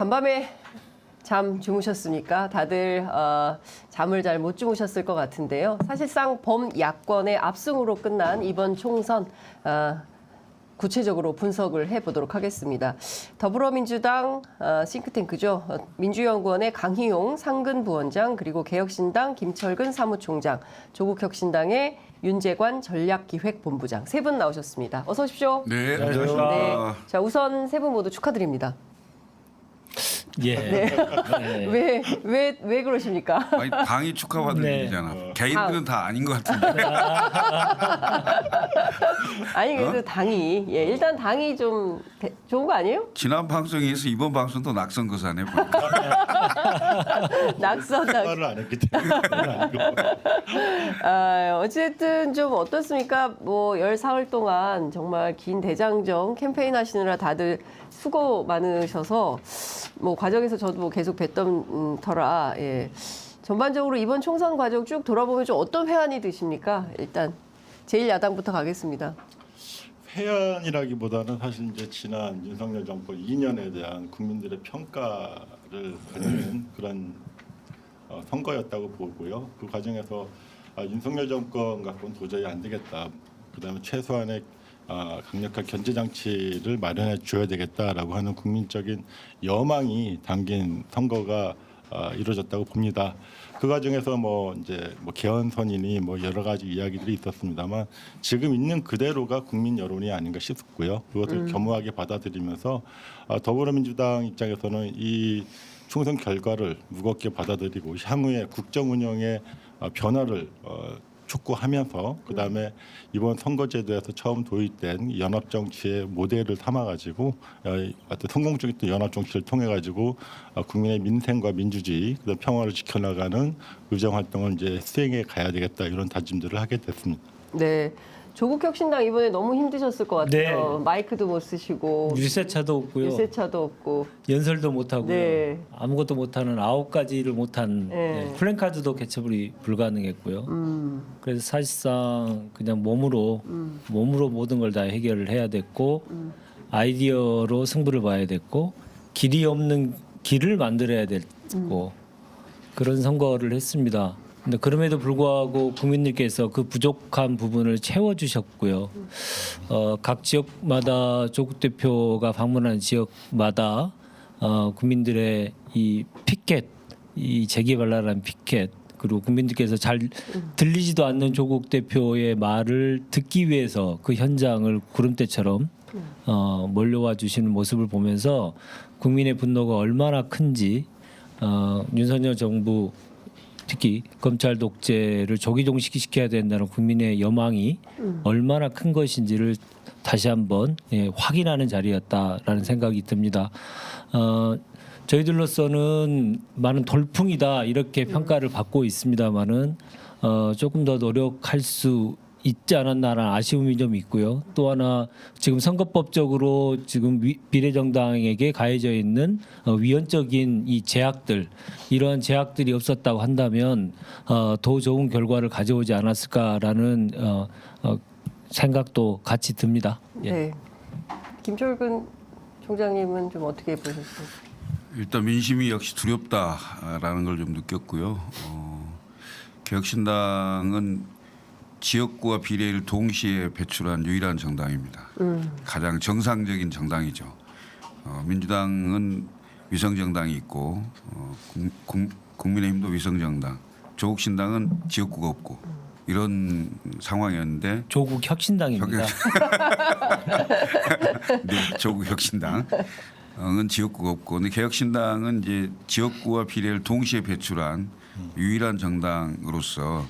간밤에 잠 주무셨습니까? 다들 잠을 잘 못 주무셨을 것 같은데요. 사실상 범야권의 압승으로 끝난 이번 총선 구체적으로 분석을 해보도록 하겠습니다. 더불어민주당 싱크탱크죠. 민주연구원의 강희용 상근 부원장, 그리고 개혁신당 김철근 사무총장, 조국혁신당의 윤재관 전략기획본부장 세 분 나오셨습니다. 어서 오십시오. 네, 안녕하십니까. 네. 자, 우선 세 분 모두 축하드립니다. 예. 네. 왜 그러십니까? 아니, 당이 축하받을 네. 일이잖아. 개인들은 다 아닌 것 같은데. 아니 그래도 당이 일단 당이 좀 좋은 거 아니에요? 지난 방송에서 이번 방송도 낙선거사네. 낙선당. 안 했기 때문에. 어쨌든 좀 어떻습니까? 뭐 14일 동안 정말 긴 대장정 캠페인 하시느라 다들 수고 많으셔서 뭐 과정에서 저도 뭐 계속 뵀던 터라 전반적으로 이번 총선 과정 쭉 돌아보면 좀 어떤 회한이 드십니까? 일단 제1야당부터 가겠습니다. 회한이라기보다는 사실 이제 지난 윤석열 정권 2년에 대한 국민들의 평가를 가지는 그런 선거였다고 보고요. 그 과정에서 윤석열 정권 갖고는 도저히 안 되겠다. 그다음에 최소한의 강력한 견제 장치를 마련해 줘야 되겠다라고 하는 국민적인 여망이 담긴 선거가 이루어졌다고 봅니다. 그 과정에서 이제 개헌선이니 여러 가지 이야기들이 있었습니다만 지금 있는 그대로가 국민 여론이 아닌가 싶고요. 그것을 겸허하게 받아들이면서 더불어민주당 입장에서는 이 총선 결과를 무겁게 받아들이고 향후의 국정 운영의 변화를 촉구하면서 그다음에 이번 선거제도에서 처음 도입된 연합 정치의 모델을 삼아가지고 어떤 성공적인 또 연합 정치를 통해 가지고 국민의 민생과 민주주의, 그다음 평화를 지켜나가는 의정 활동을 이제 수행해 가야 되겠다 이런 다짐들을 하게 됐습니다. 네. 조국혁신당 이번에 너무 힘드셨을 것 같아요. 네. 마이크도 못 쓰시고 유세차도 없고요. 유세차도 없고. 연설도 못 하고요. 네. 아무것도 못하는 9가지를 못한 네. 플랜카드도 개최불이 불가능했고요. 그래서 사실상 그냥 몸으로 모든 걸 다 해결을 해야 됐고 아이디어로 승부를 봐야 됐고 길이 없는 길을 만들어야 됐고 그런 선거를 했습니다. 근데 그럼에도 불구하고 국민들께서 그 부족한 부분을 채워주셨고요. 각 지역마다 조국 대표가 방문하는 지역마다 국민들의 이 피켓, 이 재개발라라는 피켓, 그리고 국민들께서 잘 들리지도 않는 조국 대표의 말을 듣기 위해서 그 현장을 구름대처럼 몰려와 주시는 모습을 보면서 국민의 분노가 얼마나 큰지 윤석열 정부 특히 검찰 독재를 조기 종식시켜야 된다는 국민의 여망이 얼마나 큰 것인지를 다시 한번 확인하는 자리였다라는 생각이 듭니다. 저희들로서는 많은 돌풍이다 이렇게 평가를 받고 있습니다만은 조금 더 노력할 수 있지 않았나라는 아쉬움이 좀 있고요. 또 하나 지금 선거법적으로 지금 비례정당에게 가해져 있는 위헌적인 이 제약들, 이러한 제약들이 없었다고 한다면 더 좋은 결과를 가져오지 않았을까라는 생각도 같이 듭니다. 예. 네. 김철근 총장님은 좀 어떻게 보셨어요? 일단 민심이 역시 두렵다라는 걸 좀 느꼈고요. 개혁신당은 지역구와 비례를 동시에 배출한 유일한 정당입니다. 가장 정상적인 정당이죠. 민주당은 위성정당이 있고 국민의힘도 위성정당, 조국신당은 지역구가 없고 이런 상황이었는데 조국 혁신당입니다. 네, 조국혁신당은 지역구가 없고, 근데 개혁신당은 이제 지역구와 비례를 동시에 배출한 유일한 정당으로서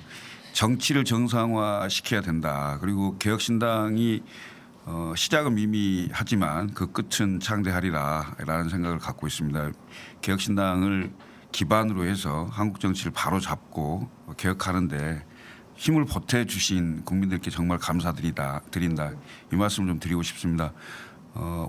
정치를 정상화시켜야 된다. 그리고 개혁신당이 시작은 미미하지만 그 끝은 창대하리라라는 생각을 갖고 있습니다. 개혁신당을 기반으로 해서 한국 정치를 바로 잡고 개혁하는데 힘을 보태주신 국민들께 정말 감사드린다. 이 말씀을 좀 드리고 싶습니다.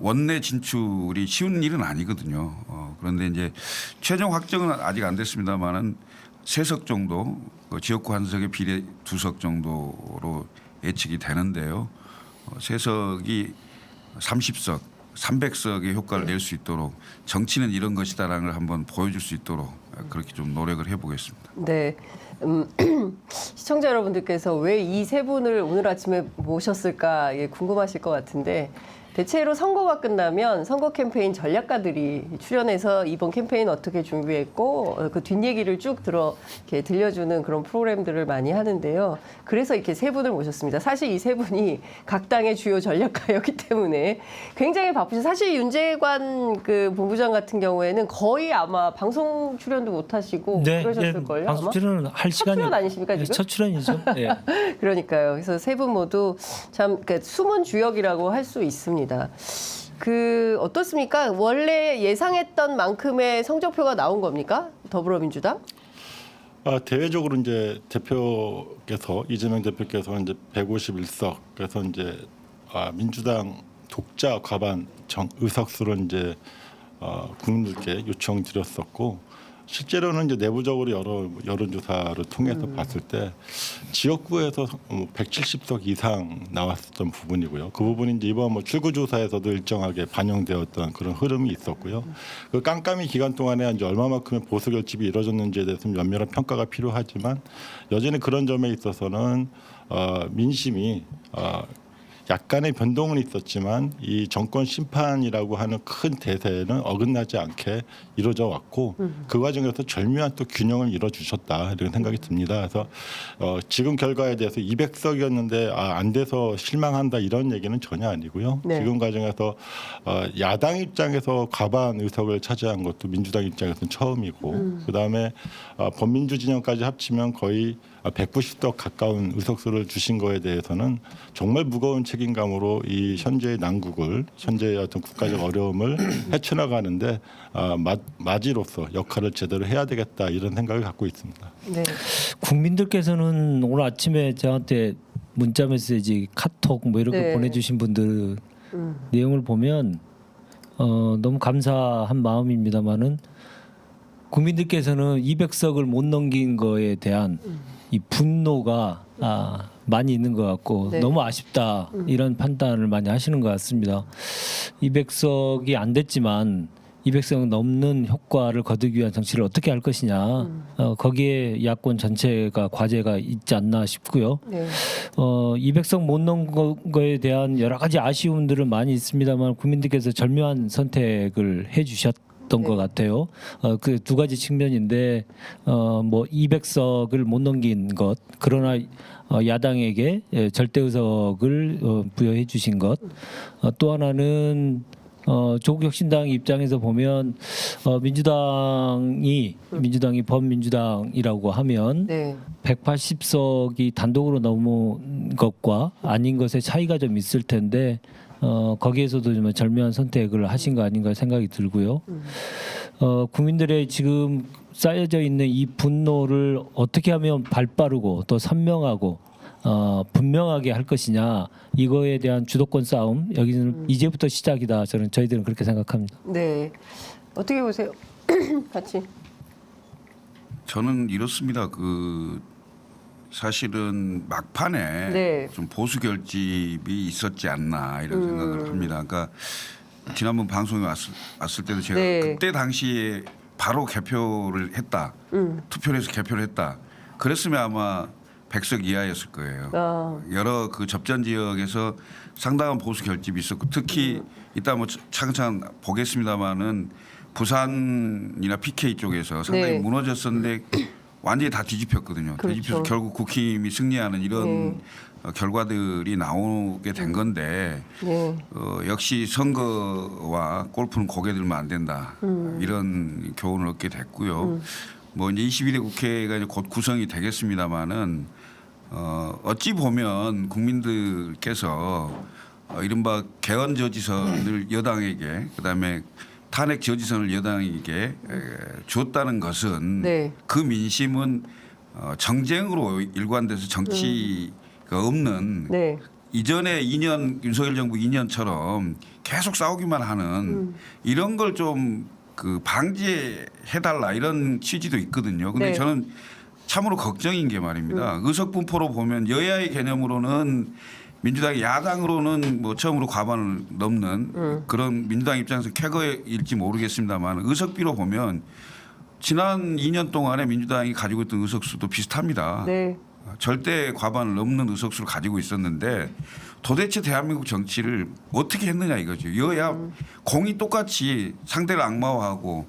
원내 진출이 쉬운 일은 아니거든요. 그런데 이제 최종 확정은 아직 안 됐습니다만은 3석 정도, 지역구 1석에 비례 2석 정도로 예측이 되는데요. 3석이 30석, 300석의 효과를 낼 수 있도록 정치는 이런 것이다라는 걸 한번 보여줄 수 있도록 그렇게 좀 노력을 해보겠습니다. 네. 시청자 여러분들께서 왜 이 세 분을 오늘 아침에 모셨을까 궁금하실 것 같은데 대체로 선거가 끝나면 선거 캠페인 전략가들이 출연해서 이번 캠페인 어떻게 준비했고 그 뒷얘기를 쭉 이렇게 들려주는 그런 프로그램들을 많이 하는데요. 그래서 이렇게 세 분을 모셨습니다. 사실 이 세 분이 각 당의 주요 전략가였기 때문에 굉장히 바쁘죠. 사실 윤재관 그 본부장 같은 경우에는 거의 아마 방송 출연도 못 하시고 그러셨을걸요. 방송 아마? 출연은 할 첫 시간이 출연 아니십니까 지금? 첫 출연이죠. 예. 그러니까요. 그래서 세 분 모두 참 숨은 주역이라고 할 수 있습니다. 그 어떻습니까? 원래 예상했던 만큼의 성적표가 나온 겁니까? 더불어민주당? 대외적으로 이제 대표께서 이재명 대표께서 이제 151석 그래서 이제 민주당 독자 과반 의석수로 이제 국민들께 요청드렸었고 실제로는 이제 내부적으로 여러 여론조사를 통해서 봤을 때 지역구에서 170석 이상 나왔었던 부분이고요. 그 부분이 이제 이번 뭐 출구조사에서도 일정하게 반영되었던 그런 흐름이 있었고요. 그 깜깜이 기간 동안에 이제 얼마만큼의 보수 결집이 이루어졌는지에 대해서 면밀한 평가가 필요하지만 여전히 그런 점에 있어서는 민심이 약간의 변동은 있었지만 이 정권 심판이라고 하는 큰 대세는 어긋나지 않게 이루어져 왔고 그 과정에서 절묘한 또 균형을 이뤄주셨다 이런 생각이 듭니다. 그래서 지금 결과에 대해서 200석이었는데 안 돼서 실망한다 이런 얘기는 전혀 아니고요. 네. 지금 과정에서 야당 입장에서 과반 의석을 차지한 것도 민주당 입장에서는 처음이고 그다음에 범민주 진영까지 합치면 거의 190석 가까운 의석수를 주신 거에 대해서는 정말 무거운 책임감으로 이 현재의 난국을 현재의 어떤 국가적 어려움을 헤쳐나가는데 맞이로서 역할을 제대로 해야 되겠다 이런 생각을 갖고 있습니다. 네. 국민들께서는 오늘 아침에 저한테 문자 메시지, 카톡 뭐 이렇게 네. 보내주신 분들 내용을 보면 너무 감사한 마음입니다만은 국민들께서는 200석을 못 넘긴 거에 대한 이 분노가 많이 있는 것 같고 네. 너무 아쉽다 이런 판단을 많이 하시는 것 같습니다. 200석이 안 됐지만 200석 넘는 효과를 거두기 위한 정치를 어떻게 할 것이냐 거기에 야권 전체가 과제가 있지 않나 싶고요. 네. 200석 못 넘은 거에 대한 여러 가지 아쉬움들은 많이 있습니다만 국민들께서 절묘한 선택을 해주셨던 네. 것 같아요. 그 두 가지 측면인데 뭐 200석을 못 넘긴 것 그러나 야당에게 절대 의석을 부여해 주신 것 또 하나는 조국혁신당 입장에서 보면 민주당이 범민주당이라고 하면 네. 180석이 단독으로 넘은 것과 아닌 것의 차이가 좀 있을 텐데 거기에서도 좀 절묘한 선택을 하신 거 아닌가 생각이 들고요. 국민들의 지금 쌓여져 있는 이 분노를 어떻게 하면 발빠르고 또 선명하고 분명하게 할 것이냐 이거에 대한 주도권 싸움 여기는 이제부터 시작이다. 저희들은 그렇게 생각합니다. 네. 어떻게 보세요? 같이. 저는 이렇습니다. 사실은 막판에 네. 좀 보수 결집이 있었지 않나 이런 생각을 합니다. 그러니까 지난번 방송에 왔을 때도 제가 네. 그때 당시에 바로 개표를 했다. 투표를 해서 개표를 했다. 그랬으면 아마 100석 이하였을 거예요. 여러 그 접전 지역에서 상당한 보수 결집이 있었고 특히 이따 뭐 차근차근 보겠습니다마는 부산이나 PK 쪽에서 상당히 네. 무너졌었는데 완전히 다 뒤집혔거든요. 그렇죠. 뒤집혀서 결국 국힘이 승리하는 이런 결과들이 나오게 된 건데 네. 역시 선거와 골프는 고개 들면 안 된다. 이런 교훈을 얻게 됐고요. 뭐 이제 22대 국회가 이제 곧 구성이 되겠습니다마는 어찌 보면 국민들께서 이른바 개헌 저지선을 여당에게 그다음에 탄핵 저지선을 여당에게 줬다는 것은 네. 그 민심은 정쟁으로 일관돼서 정치가 없는 네. 이전에 2년 윤석열 정부 2년처럼 계속 싸우기만 하는 이런 걸 좀 방지해달라 이런 취지도 있거든요. 근데 네. 저는 참으로 걱정인 게 말입니다. 의석 분포로 보면 여야의 개념으로는 민주당이 야당으로는 뭐 처음으로 과반을 넘는 그런 민주당 입장에서 쾌거일지 모르겠습니다만 의석비로 보면 지난 2년 동안에 민주당이 가지고 있던 의석수도 비슷합니다. 네. 절대 과반을 넘는 의석수를 가지고 있었는데 도대체 대한민국 정치를 어떻게 했느냐 이거죠. 여야 공이 똑같이 상대를 악마화하고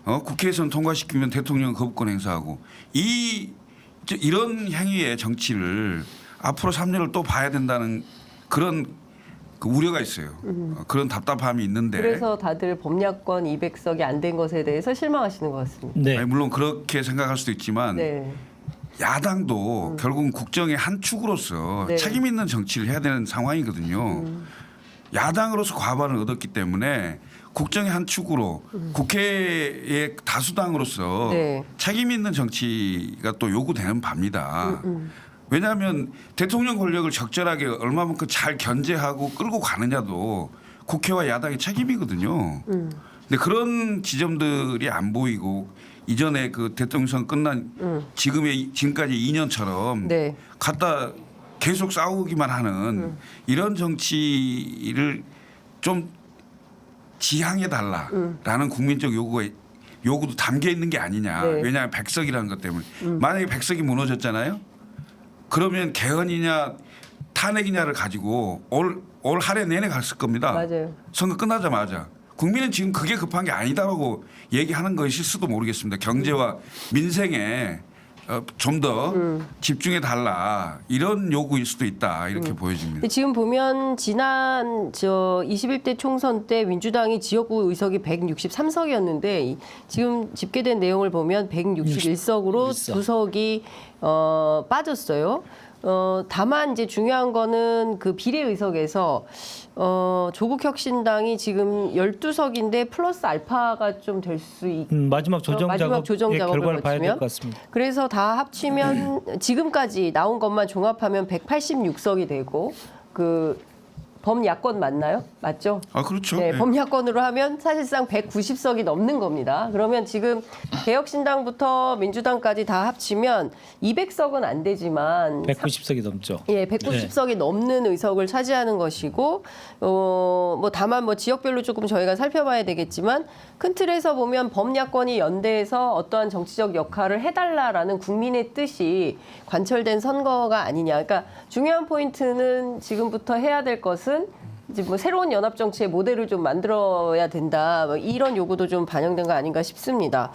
국회에서는 통과시키면 대통령은 거부권 행사하고 이런 행위의 정치를 앞으로 3년을 또 봐야 된다는 그런 그 우려가 있어요. 그런 답답함이 있는데 그래서 다들 범야권 200석이 안 된 것에 대해서 실망하시는 것 같습니다. 네. 아니, 물론 그렇게 생각할 수도 있지만 네. 야당도 결국은 국정의 한 축으로서 네. 책임 있는 정치를 해야 되는 상황이거든요. 야당으로서 과반을 얻었기 때문에 국정의 한 축으로 국회의 다수당으로서 네. 책임 있는 정치가 또 요구되는 바입니다. 왜냐하면 대통령 권력을 적절하게 얼마만큼 잘 견제하고 끌고 가느냐도 국회와 야당의 책임이거든요. 근데 그런 지점들이 안 보이고 이전에 그 대통령 선거 끝난 지금까지 2년처럼 네. 갖다 계속 싸우기만 하는 이런 정치를 좀 지향해 달라라는 국민적 요구도 담겨 있는 게 아니냐. 네. 왜냐하면 백석이라는 것 때문에. 만약에 백석이 무너졌잖아요. 그러면 개헌이냐 탄핵이냐를 가지고 올 한 해 내내 갔을 겁니다. 맞아요. 선거 끝나자마자. 국민은 지금 그게 급한 게 아니다라고 얘기하는 것일지도 모르겠습니다. 경제와 민생에 좀 더 집중해 달라 이런 요구일 수도 있다 이렇게 보여집니다. 근데 지금 보면 지난 21대 총선 때 민주당이 지역구 의석이 163석이었는데 지금 집계된 내용을 보면 161석으로 2석이 빠졌어요. 다만 이제 중요한 거는 그 비례 의석에서 조국혁신당이 지금 12석인데 플러스 알파가 좀 될 수 있. 마지막 조정 마지막 조정 작업의 작업을 결과를 봐야 될 거치면 것 같습니다. 그래서 다 합치면 지금까지 나온 것만 종합하면 186석이 되고 그 범야권 맞나요? 맞죠? 아 그렇죠. 네, 네. 범야권으로 하면 사실상 190석이 넘는 겁니다. 그러면 지금 개혁신당부터 민주당까지 다 합치면 200석은 안 되지만 190석이 넘죠. 예, 190석이 넘는 의석을 차지하는 것이고, 뭐 다만 뭐 지역별로 조금 저희가 살펴봐야 되겠지만 큰 틀에서 보면 범야권이 연대해서 어떠한 정치적 역할을 해달라라는 국민의 뜻이 관철된 선거가 아니냐. 그러니까 중요한 포인트는 지금부터 해야 될 것은 이제 뭐 새로운 연합 정치의 모델을 좀 만들어야 된다. 뭐 이런 요구도 좀 반영된 거 아닌가 싶습니다.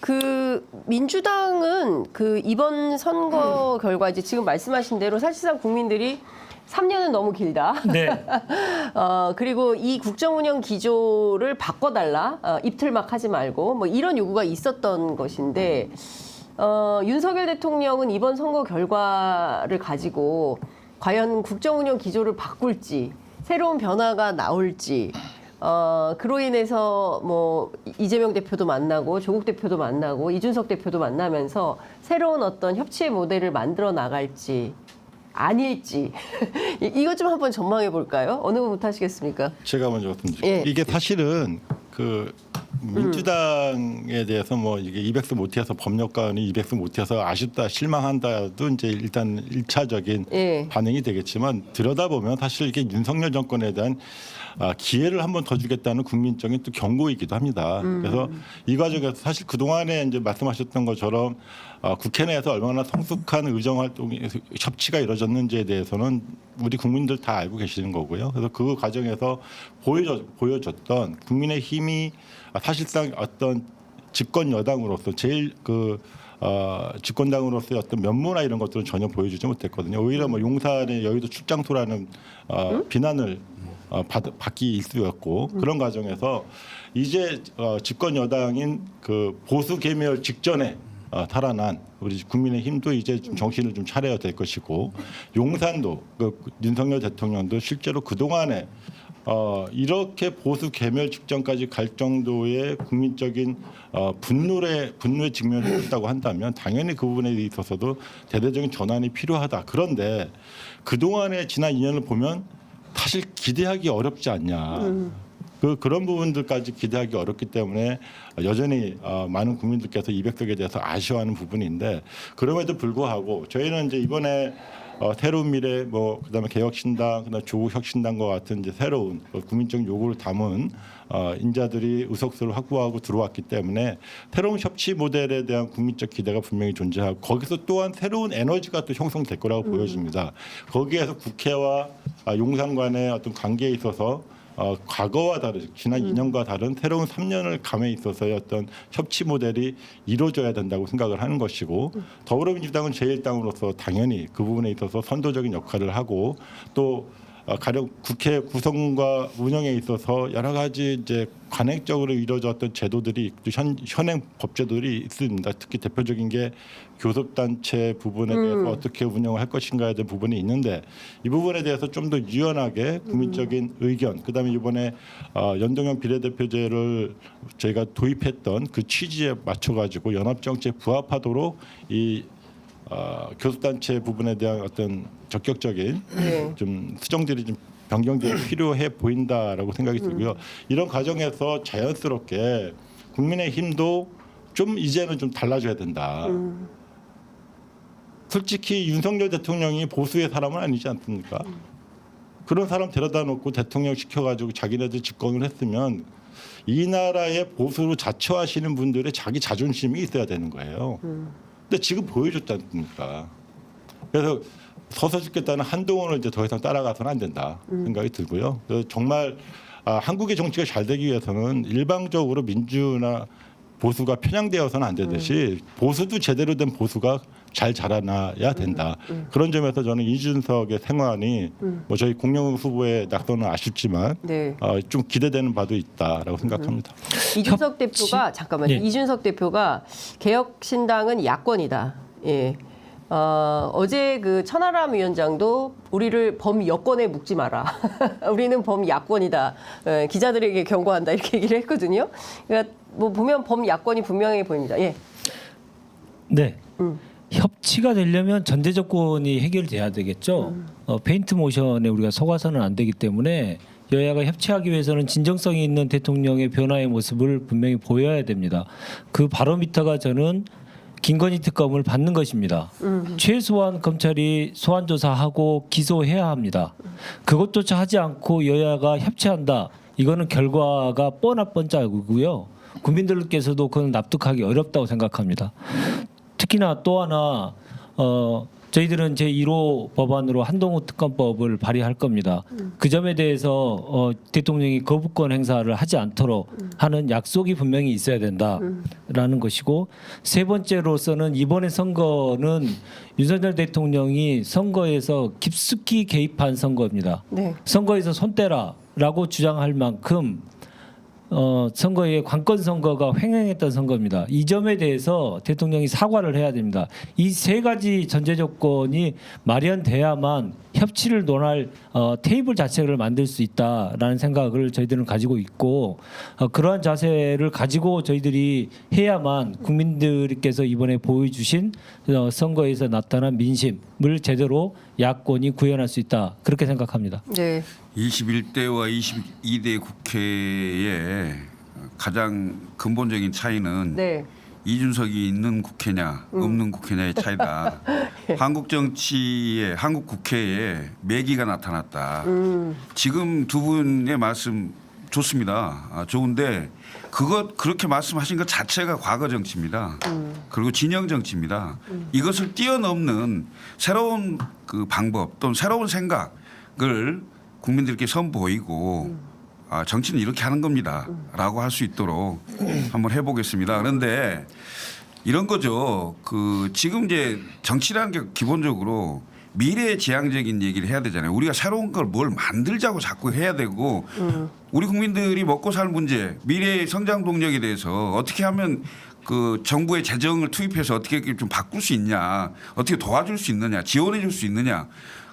그 민주당은 그 이번 선거 결과 이제 지금 말씀하신 대로 사실상 국민들이 3년은 너무 길다. 네. 그리고 이 국정 운영 기조를 바꿔달라. 입틀막 하지 말고 뭐 이런 요구가 있었던 것인데 윤석열 대통령은 이번 선거 결과를 가지고 과연 국정 운영 기조를 바꿀지 새로운 변화가 나올지 그로 인해서 뭐 이재명 대표도 만나고 조국 대표도 만나고 이준석 대표도 만나면서 새로운 어떤 협치의 모델을 만들어 나갈지 아닐지 이것 좀 한번 전망해 볼까요? 어느 분부터 하시겠습니까? 제가 먼저 말씀드릴게요. 예. 이게 사실은 그 민주당에 대해서 뭐 이게 200석 못해서 법률가는 200석 못해서 아쉽다 실망한다도 이제 일단 1차적인 예. 반응이 되겠지만 들여다보면 사실 이게 윤석열 정권에 대한 기회를 한번 더 주겠다는 국민적인 또 경고이기도 합니다. 그래서 이 과정에서 사실 그 동안에 이제 말씀하셨던 것처럼 국회 내에서 얼마나 성숙한 의정 활동이 협치가 이루어졌는지에 대해서는 우리 국민들 다 알고 계시는 거고요. 그래서 그 과정에서 보여줬던 국민의힘이 사실상 어떤 집권 여당으로서 제일 집권당으로서의 어떤 면모나 이런 것들은 전혀 보여주지 못했거든요. 오히려 뭐 용산의 여의도 출장토라는 비난을 받기 일쑤였고 그런 과정에서 이제 집권 여당인 그 보수 개멸 직전에 탈환한 우리 국민의힘도 이제 좀 정신을 좀 차려야 될 것이고 용산도 그 윤석열 대통령도 실제로 그 동안에 이렇게 보수 개멸 직전까지 갈 정도의 국민적인 분노에 직면했다고 한다면 당연히 그 부분에 있어서도 대대적인 전환이 필요하다. 그런데 그 동안의 지난 2년을 보면 사실 기대하기 어렵지 않냐. 그런 부분들까지 기대하기 어렵기 때문에 여전히 많은 국민들께서 200석에 대해서 아쉬워하는 부분인데 그럼에도 불구하고 저희는 이제 이번에 새로운 미래, 뭐 그다음에 개혁신당, 그다음 조국혁신당과 같은 이제 새로운 국민적 요구를 담은 인자들이 의석수를 확보하고 들어왔기 때문에 새로운 협치 모델에 대한 국민적 기대가 분명히 존재하고 거기서 또한 새로운 에너지가 또 형성될 거라고 보여집니다. 거기에서 국회와 용산 간의 어떤 관계에 있어서 과거와 다른 지난 2년과 다른 새로운 3년을 감에 있어서의 어떤 협치 모델이 이루어져야 된다고 생각을 하는 것이고 더불어민주당은 제1당으로서 당연히 그 부분에 있어서 선도적인 역할을 하고 또 가령 국회 구성과 운영에 있어서 여러 가지 이제 관행적으로 이루어졌던 제도들이 현행 법제도들이 있습니다. 특히 대표적인 게 교섭단체 부분에 대해서 어떻게 운영을 할 것인가에 대한 부분이 있는데 이 부분에 대해서 좀 더 유연하게 국민적인 의견, 그다음에 이번에 연동형 비례대표제를 저희가 도입했던 그 취지에 맞춰가지고 연합정치에 부합하도록 이 교섭단체 부분에 대한 어떤 적극적인 네. 좀 수정들이 좀 변경들이 필요해 보인다라고 생각이 들고요. 이런 과정에서 자연스럽게 국민의힘도 좀 이제는 좀 달라져야 된다. 솔직히 윤석열 대통령이 보수의 사람은 아니지 않습니까? 그런 사람 데려다 놓고 대통령 시켜가지고 자기네들 집권을 했으면 이 나라의 보수로 자처하시는 분들의 자기 자존심이 있어야 되는 거예요. 근데 지금 보여줬지 않습니까? 그래서 서서 죽겠다는 한동훈을 이제 더 이상 따라가서는 안 된다 생각이 들고요. 그래서 정말 한국의 정치가 잘 되기 위해서는 일방적으로 민주나 보수가 편향되어서는 안 되듯이 보수도 제대로 된 보수가 잘 자라나야 된다. 그런 점에서 저는 이준석의 생환이 뭐 저희 공영 후보의 낙선은 아쉽지만 네. 좀 기대되는 바도 있다라고 생각합니다. 이준석 대표가 잠깐만요. 예. 이준석 대표가 개혁신당은 야권이다. 예. 어제 그 천하람 위원장도 우리를 범여권에 묶지 마라. 우리는 범야권이다. 예, 기자들에게 경고한다 이렇게 얘기를 했거든요. 그러니까 뭐 보면 범야권이 분명해 보입니다. 예. 네. 협치가 되려면 전제 조건이 해결돼야 되겠죠. 페인트 모션에 우리가 속아서는 안 되기 때문에 여야가 협치하기 위해서는 진정성이 있는 대통령의 변화의 모습을 분명히 보여야 됩니다. 그 바로미터가 저는 김건희 특검을 받는 것입니다. 최소한 검찰이 소환 조사하고 기소해야 합니다. 그것조차 하지 않고 여야가 협치한다. 이거는 결과가 뻔하고요. 국민들께서도 그건 납득하기 어렵다고 생각합니다. 특히나 또 하나 저희들은 제1호 법안으로 한동훈 특검법을 발의할 겁니다. 그 점에 대해서 대통령이 거부권 행사를 하지 않도록 하는 약속이 분명히 있어야 된다라는 것이고 세 번째로서는 이번에 선거는 윤석열 대통령이 선거에서 깊숙이 개입한 선거입니다. 네. 선거에서 손 떼라라고 주장할 만큼 선거의 관건 선거가 횡행했던 선거입니다. 이 점에 대해서 대통령이 사과를 해야 됩니다. 이 세 가지 전제 조건이 마련돼야만 협치를 논할 테이블 자체를 만들 수 있다라는 생각을 저희들은 가지고 있고 그러한 자세를 가지고 저희들이 해야만 국민들께서 이번에 보여주신 선거에서 나타난 민심을 제대로 야권이 구현할 수 있다 그렇게 생각합니다. 네. 21대와 22대 국회의 가장 근본적인 차이는 네. 이준석이 있는 국회냐 없는 국회냐의 차이다. 한국 정치에 한국 국회에 매기가 나타났다. 지금 두 분의 말씀 좋습니다. 좋은데 그렇게 말씀하신 것 자체가 과거 정치입니다. 그리고 진영 정치입니다. 이것을 뛰어넘는 새로운 그 방법 또는 새로운 생각을 국민들께 선보이고 정치는 이렇게 하는 겁니다라고 할 수 있도록 한번 해보겠습니다. 그런데 이런 거죠. 지금 이제 정치라는 게 기본적으로 미래지향적인 얘기를 해야 되잖아요. 우리가 새로운 걸 뭘 만들자고 자꾸 해야 되고 우리 국민들이 먹고 살 문제, 미래의 성장 동력에 대해서 어떻게 하면 그 정부의 재정을 투입해서 어떻게 좀 바꿀 수 있냐, 어떻게 도와줄 수 있느냐, 지원해 줄 수 있느냐.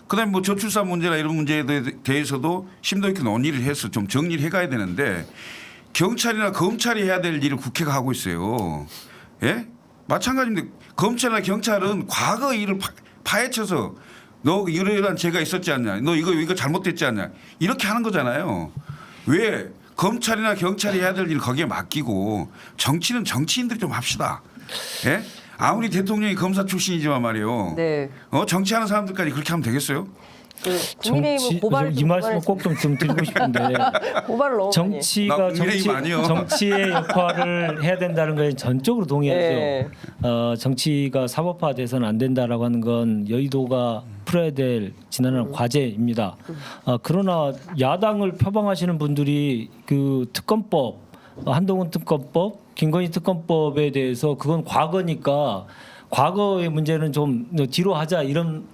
그다음에 뭐 저출산 문제나 이런 문제에 대해서도 심도 있게 논의를 해서 좀 정리를 해가야 되는데 경찰이나 검찰이 해야 될 일을 국회가 하고 있어요. 예? 마찬가지인데 검찰이나 경찰은 과거 일을 파헤쳐서 너 이러이러한 죄가 있었지 않냐, 너 이거 잘못됐지 않냐 이렇게 하는 거잖아요. 왜 검찰이나 경찰이 해야 될 일 거기에 맡기고 정치는 정치인들이 좀 합시다. 예? 아무리 대통령이 검사 출신이지만 말이요. 네. 정치하는 사람들까지 그렇게 하면 되겠어요? 그 국민의힘은 고발을 이 말씀은 꼭 좀 드리고 싶은데 고발을 너무 많이 해요. 정치가 나 국민의힘 아니요. 정치의 역할을 해야 된다는 거에 전적으로 동의하죠. 네. 정치가 사법화돼서는 안 된다라고 하는 건 여의도가 풀어야 될 지난한 과제입니다. 그러나 야당을 표방하시는 분들이 그 특검법, 한동훈 특검법, 김건희 특검법에 대해서 그건 과거니까 과거의 문제는 좀 뒤로 하자 이런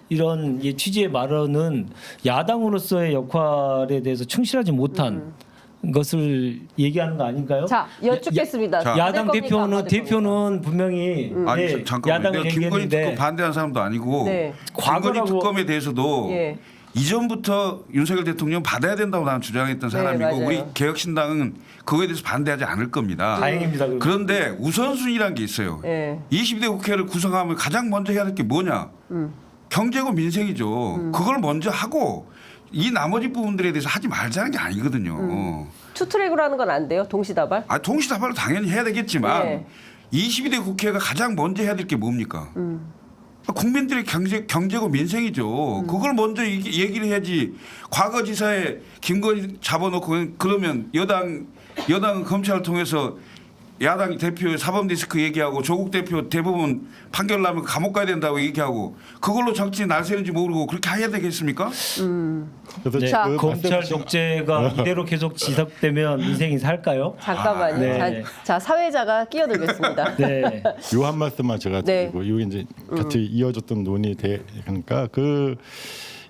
취지의 말은 야당으로서의 역할에 대해서 충실하지 못한 것을 얘기하는 거 아닌가요? 자, 여쭙겠습니다. 자, 야당 받을 겁니까? 안 받을 대표는 분명히 아니 잠깐만. 야당을 내가 김건희 얘기했는데 특검 반대하는 사람도 아니고 네. 김건희 과거라고- 특검에 대해서도 예. 이전부터 윤석열 대통령 받아야 된다고 나는 주장했던 사람이고 맞아요. 우리 개혁신당은 그거에 대해서 반대하지 않을 겁니다. 다행입니다. 그런데 우선순위란 게 있어요. 예. 20대 국회를 구성하면 가장 먼저 해야 될 게 뭐냐? 경제고 민생이죠. 그걸 먼저 하고 이 나머지 부분들에 대해서 하지 말자는 게 아니거든요. 투트랙으로 하는 건 안 돼요? 동시다발? 동시다발로 당연히 해야 되겠지만 네. 22대 국회가 가장 먼저 해야 될 게 뭡니까? 국민들의 경제고 민생이죠. 그걸 먼저 얘기를 해야지. 과거지사에 김건희 잡아놓고 그러면 여당은 검찰을 통해서 야당 대표 사법리스크 얘기하고 조국 대표 대법원 판결 나면 감옥 가야 된다고 얘기하고 그걸로 정치 날 새는지 모르고 그렇게 해야 되겠습니까? 그래서 네, 자, 검찰 독재가 이대로 계속 지속되면 인생이 살까요? 잠깐만요. 네. 자, 사회자가 끼어들겠습니다. 네. 요 한 말씀만 제가 네. 드리고 이게 이제 같이 이어졌던 논의 그러니까 그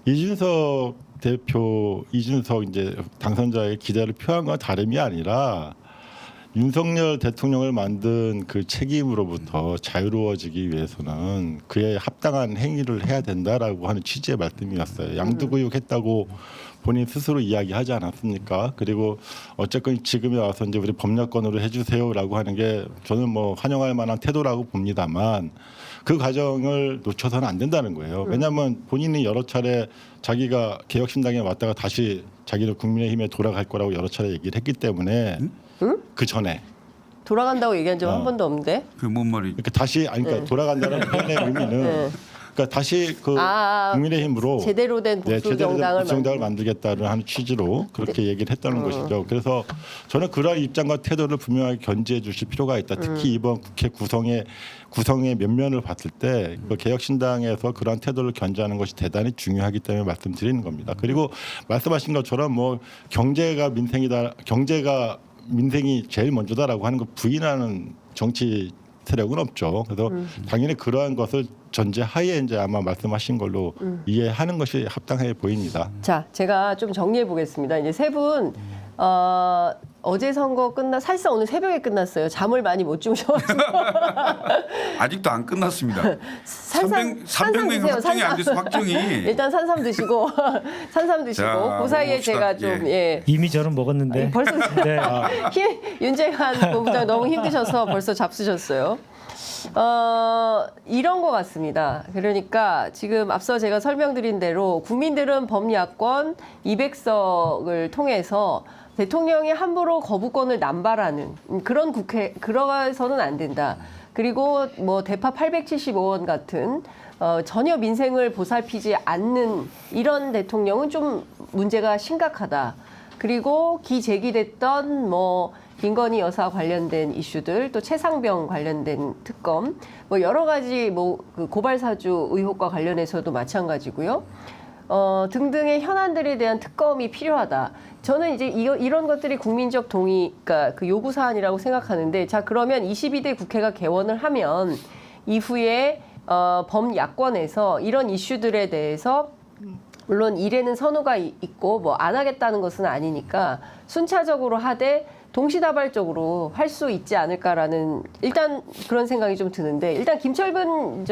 이준석 대표 이준석 이제 당선자의 기대를 표한 건 다름이 아니라 윤석열 대통령을 만든 그 책임으로부터 자유로워지기 위해서는 그에 합당한 행위를 해야 된다라고 하는 취지의 말씀이었어요. 양두구육했다고 본인 스스로 이야기하지 않았습니까? 그리고 어쨌건 지금에 와서 이제 우리 법률권으로 해주세요라고 하는 게 저는 뭐 환영할 만한 태도라고 봅니다만 그 과정을 놓쳐서는 안 된다는 거예요. 왜냐하면 본인이 여러 차례 자기가 개혁신당에 왔다가 다시 자기는 국민의힘에 돌아갈 거라고 여러 차례 얘기를 했기 때문에 그 전에 돌아간다고 얘기한 적 한 번도 없는데. 그 뭔 말이? 그러니까 다시 그러니까 돌아간다는 표현의 의미는 그러니까 다시 그 국민의힘으로 제대로 된 제대로 된 복수정당을 복수정당을 만들겠다는 하는 취지로 그렇게 얘기를 했다는 것이죠. 그래서 저는 그러한 입장과 태도를 분명하게 견지해 주실 필요가 있다. 특히 이번 국회 구성의 면면을 봤을 때 그 개혁신당에서 그러한 태도를 견지하는 것이 대단히 중요하기 때문에 말씀드리는 겁니다. 그리고 말씀하신 것처럼 뭐 경제가 민생이 제일 먼저다라고 하는 거 부인하는 정치 세력은 없죠. 그래서 당연히 그러한 것을 전제하에 이제 아마 말씀하신 걸로 이해하는 것이 합당해 보입니다. 자, 제가 좀 정리해 보겠습니다. 이제 세 분 어제 선거 사실상 오늘 새벽에 끝났어요. 잠을 많이 못 주무셔가지고 아직도 안 끝났습니다. 산삼 300명 드세요. 확정이 안 돼서 확정이. 일단 산삼 드시고 산삼 드시고 자, 그 사이에 봅시다. 제가 좀 이미 저는 먹었는데. 벌써 네. 윤재관 본부장 너무 힘드셔서 벌써 잡수셨어요. 이런 것 같습니다. 그러니까 지금 앞서 제가 설명드린 대로 국민들은 범야권 200석을 통해서 대통령이 함부로 거부권을 남발하는 그런 국회, 그러서는 안 된다. 그리고 뭐 대파 875원 같은 전혀 민생을 보살피지 않는 이런 대통령은 좀 문제가 심각하다. 그리고 기제기됐던 뭐 김건희 여사 관련된 이슈들, 또 최상병 관련된 특검, 뭐 여러 가지 그 고발 사주 의혹과 관련해서도 마찬가지고요. 등등의 현안들에 대한 특검이 필요하다. 저는 이제 이런 것들이 국민적 동의, 그러니까 그 요구 사안이라고 생각하는데, 자 그러면 22대 국회가 개원을 하면 이후에 범야권에서 이런 이슈들에 대해서 물론 일에는 선호가 있고 뭐 안 하겠다는 것은 아니니까 순차적으로 하되 동시다발적으로 할 수 있지 않을까라는 일단 그런 생각이 좀 드는데, 일단 김철근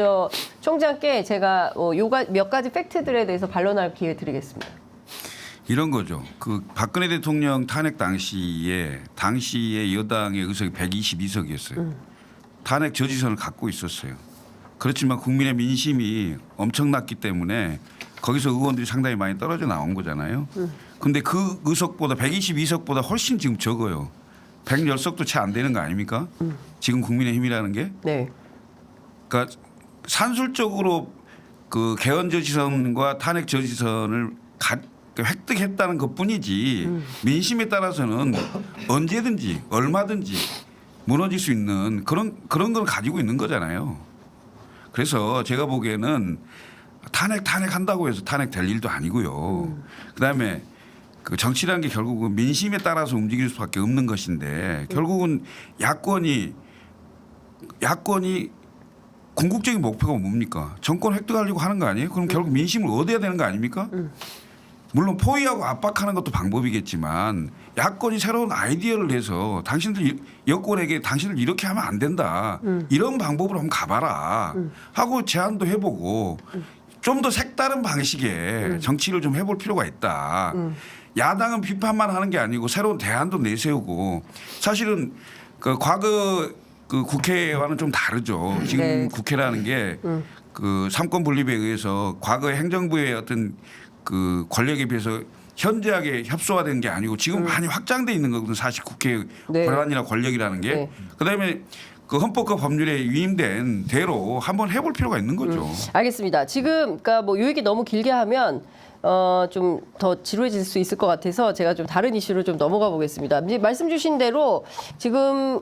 총장께 제가 몇 가지 팩트들에 대해서 반론할 기회 드리겠습니다. 이런 거죠. 그 박근혜 대통령 탄핵 당시에 여당의 의석이 122석이었어요. 탄핵 저지선을 갖고 있었어요. 그렇지만 국민의 민심이 엄청났기 때문에 거기서 의원들이 상당히 많이 떨어져 나온 거잖아요. 근데 그 의석보다 122석보다 훨씬 지금 적어요. 110석도 채 안 되는 거 아닙니까? 지금 국민의힘이라는 게. 네. 그러니까 산술적으로 그 개헌 저지선과 탄핵 저지선을 획득했다는 것뿐이지 민심에 따라서는 언제든지 얼마든지 무너질 수 있는 그런 걸 가지고 있는 거잖아요. 그래서 제가 보기에는 탄핵한다고 해서 탄핵될 일도 아니고요. 그다음에 그 정치라는 게 결국은 민심에 따라서 움직일 수밖에 없는 것인데 결국은 야권이 궁극적인 목표가 뭡니까? 정권 획득하려고 하는 거 아니에요? 그럼 결국 민심을 얻어야 되는 거 아닙니까? 물론 포위하고 압박하는 것도 방법이겠지만 야권이 새로운 아이디어를 내서 당신들 여권에게 당신들 이렇게 하면 안 된다. 이런 방법으로 한번 가봐라 하고 제안도 해보고 좀 더 색다른 방식의 정치를 좀 해볼 필요가 있다. 야당은 비판만 하는 게 아니고 새로운 대안도 내세우고 사실은 그 과거 그 국회와는 좀 다르죠. 지금 네. 국회라는 게 그 삼권 분립에 의해서 과거의 행정부의 어떤 그 권력에 비해서 현저하게 협소화된 게 아니고 지금 많이 확장돼 있는 거거든요. 사실 국회의 네. 권한이나 권력이라는 게. 네. 그다음에 그 헌법과 법률에 위임된 대로 한번 해볼 필요가 있는 거죠. 알겠습니다. 지금 그러니까 뭐 요 얘기 너무 길게 하면 좀 더 지루해질 수 있을 것 같아서 제가 좀 다른 이슈로 좀 넘어가 보겠습니다. 이제 말씀 주신 대로 지금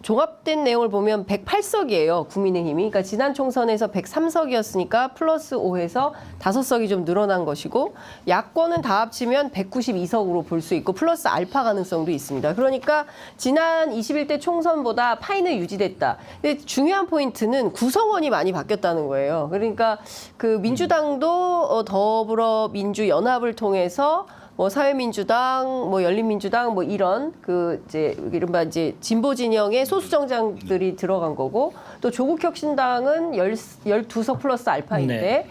종합된 내용을 보면 108석이에요. 국민의힘이. 그러니까 지난 총선에서 103석이었으니까 플러스 5해서 5석이 좀 늘어난 것이고 야권은 다 합치면 192석으로 볼 수 있고 플러스 알파 가능성도 있습니다. 그러니까 지난 21대 총선보다 파이는 유지됐다. 근데 중요한 포인트는 구성원이 많이 바뀌었다는 거예요. 그러니까 그 민주당도 더불어민주연합을 통해서 뭐 사회민주당, 뭐 열린민주당, 뭐 이런 그 이제 이른바 이제 진보 진영의 소수 정당들이 들어간 거고 또 조국혁신당은 12석 플러스 알파인데 네.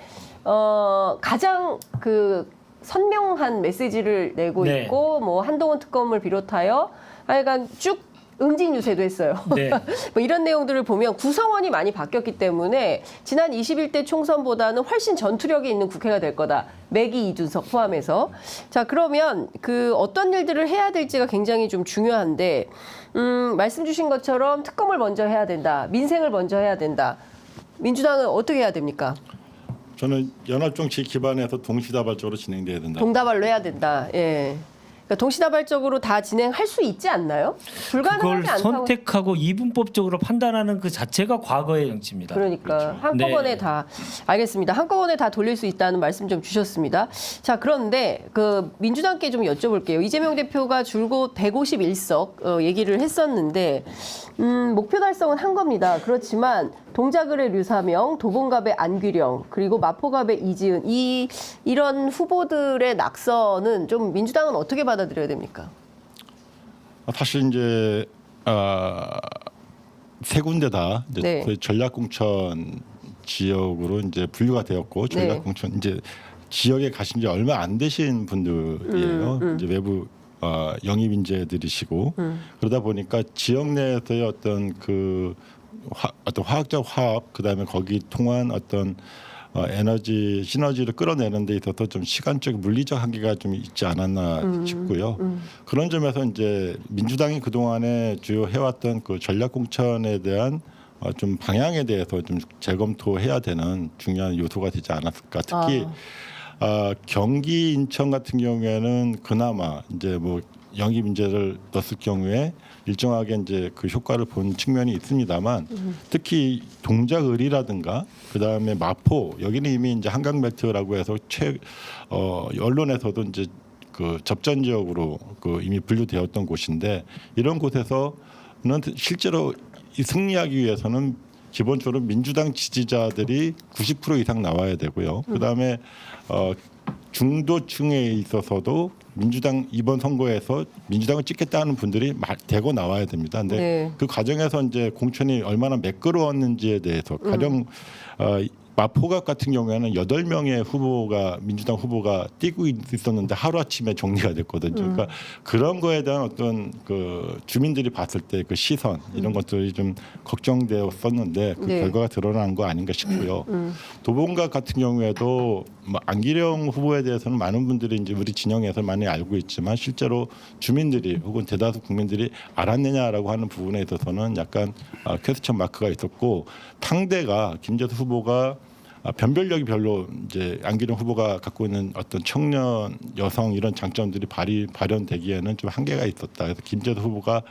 가장 그 선명한 메시지를 내고 네. 있고 뭐 한동훈 특검을 비롯하여 하여간 쭉 응징 유세도 했어요. 네. 뭐 이런 내용들을 보면 구성원이 많이 바뀌었기 때문에 지난 21대 총선보다는 훨씬 전투력이 있는 국회가 될 거다. 매기 이준석 포함해서. 자, 그러면 그 어떤 일들을 해야 될지가 굉장히 좀 중요한데 말씀 주신 것처럼 특검을 먼저 해야 된다. 민생을 먼저 해야 된다. 민주당은 어떻게 해야 됩니까? 저는 연합정치 기반에서 동시다발적으로 진행돼야 된다. 동다발로 해야 된다. 예. 그러니까 동시다발적으로 다 진행할 수 있지 않나요? 그걸 불가능하지 않다고. 선택하고 이분법적으로 판단하는 그 자체가 과거의 정치입니다. 그러니까 한꺼번에 네. 다 알겠습니다. 한꺼번에 다 돌릴 수 있다는 말씀 좀 주셨습니다. 자, 그런데 그 민주당께 좀 여쭤볼게요. 이재명 대표가 줄곧 151석 얘기를 했었는데 목표 달성은 한 겁니다. 그렇지만 동작을의 류사명, 도봉갑의 안규령, 그리고 마포갑의 이지은 이런 후보들의 낙선은 좀 민주당은 어떻게 받아들여야 됩니까? 사실 이제 세 군데 다 이제 네. 거의 전략공천 지역으로 이제 분류가 되었고 네. 전략공천 이제 지역에 가신 지 얼마 안 되신 분들이에요. 이제 외부 영입 인재들이시고 그러다 보니까 지역 내에서의 어떤 그 어떤 화학적 화합 그다음에 거기 통한 어떤 에너지 시너지를 끌어내는 데 있어서 좀 시간적 물리적 한계가 좀 있지 않았나 싶고요. 그런 점에서 이제 민주당이 그동안에 주요 해왔던 그 전략공천에 대한 좀 방향에 대해서 좀 재검토해야 되는 중요한 요소가 되지 않았을까. 특히 경기 인천 같은 경우에는 그나마 이제 뭐 영입 인재를 넣었을 경우에 일정하게 이제 그 효과를 본 측면이 있습니다만 특히 동작을이라든가 그다음에 마포 여기는 이미 이제 한강 벨트라고 해서 언론에서도 이제 그 접전 지역으로 그 이미 분류되었던 곳인데 이런 곳에서는 실제로 이 승리하기 위해서는 기본적으로 민주당 지지자들이 90% 이상 나와야 되고요. 그다음에 중도층에 있어서도 민주당 이번 선거에서 민주당을 찍겠다는 분들이 대거 나와야 됩니다. 근데 네. 그 과정에서 이제 공천이 얼마나 매끄러웠는지에 대해서 가령 마포갑 같은 경우에는 8명의 후보가 민주당 후보가 뛰고 있었는데 하루아침에 정리가 됐거든요. 그러니까 그런 거에 대한 어떤 그 주민들이 봤을 때 그 시선 이런 것들이 좀 걱정되었었는데 그 네. 결과가 드러난 거 아닌가 싶고요. 도봉갑 같은 경우에도 뭐 안기령 후보에 대해서는 많은 분들이 이제 우리 진영에서 많이 알고 있지만 실제로 주민들이 혹은 대다수 국민들이 알았느냐라고 하는 부분에 있어서는 약간 퀘스천 마크가 있었고 상대가 김재수 후보가 변별력이 별로 이제 안기령 후보가 갖고 있는 어떤 청년 여성 이런 장점들이 발현되기에는 좀 한계가 있었다. 그래서 김재수 후보가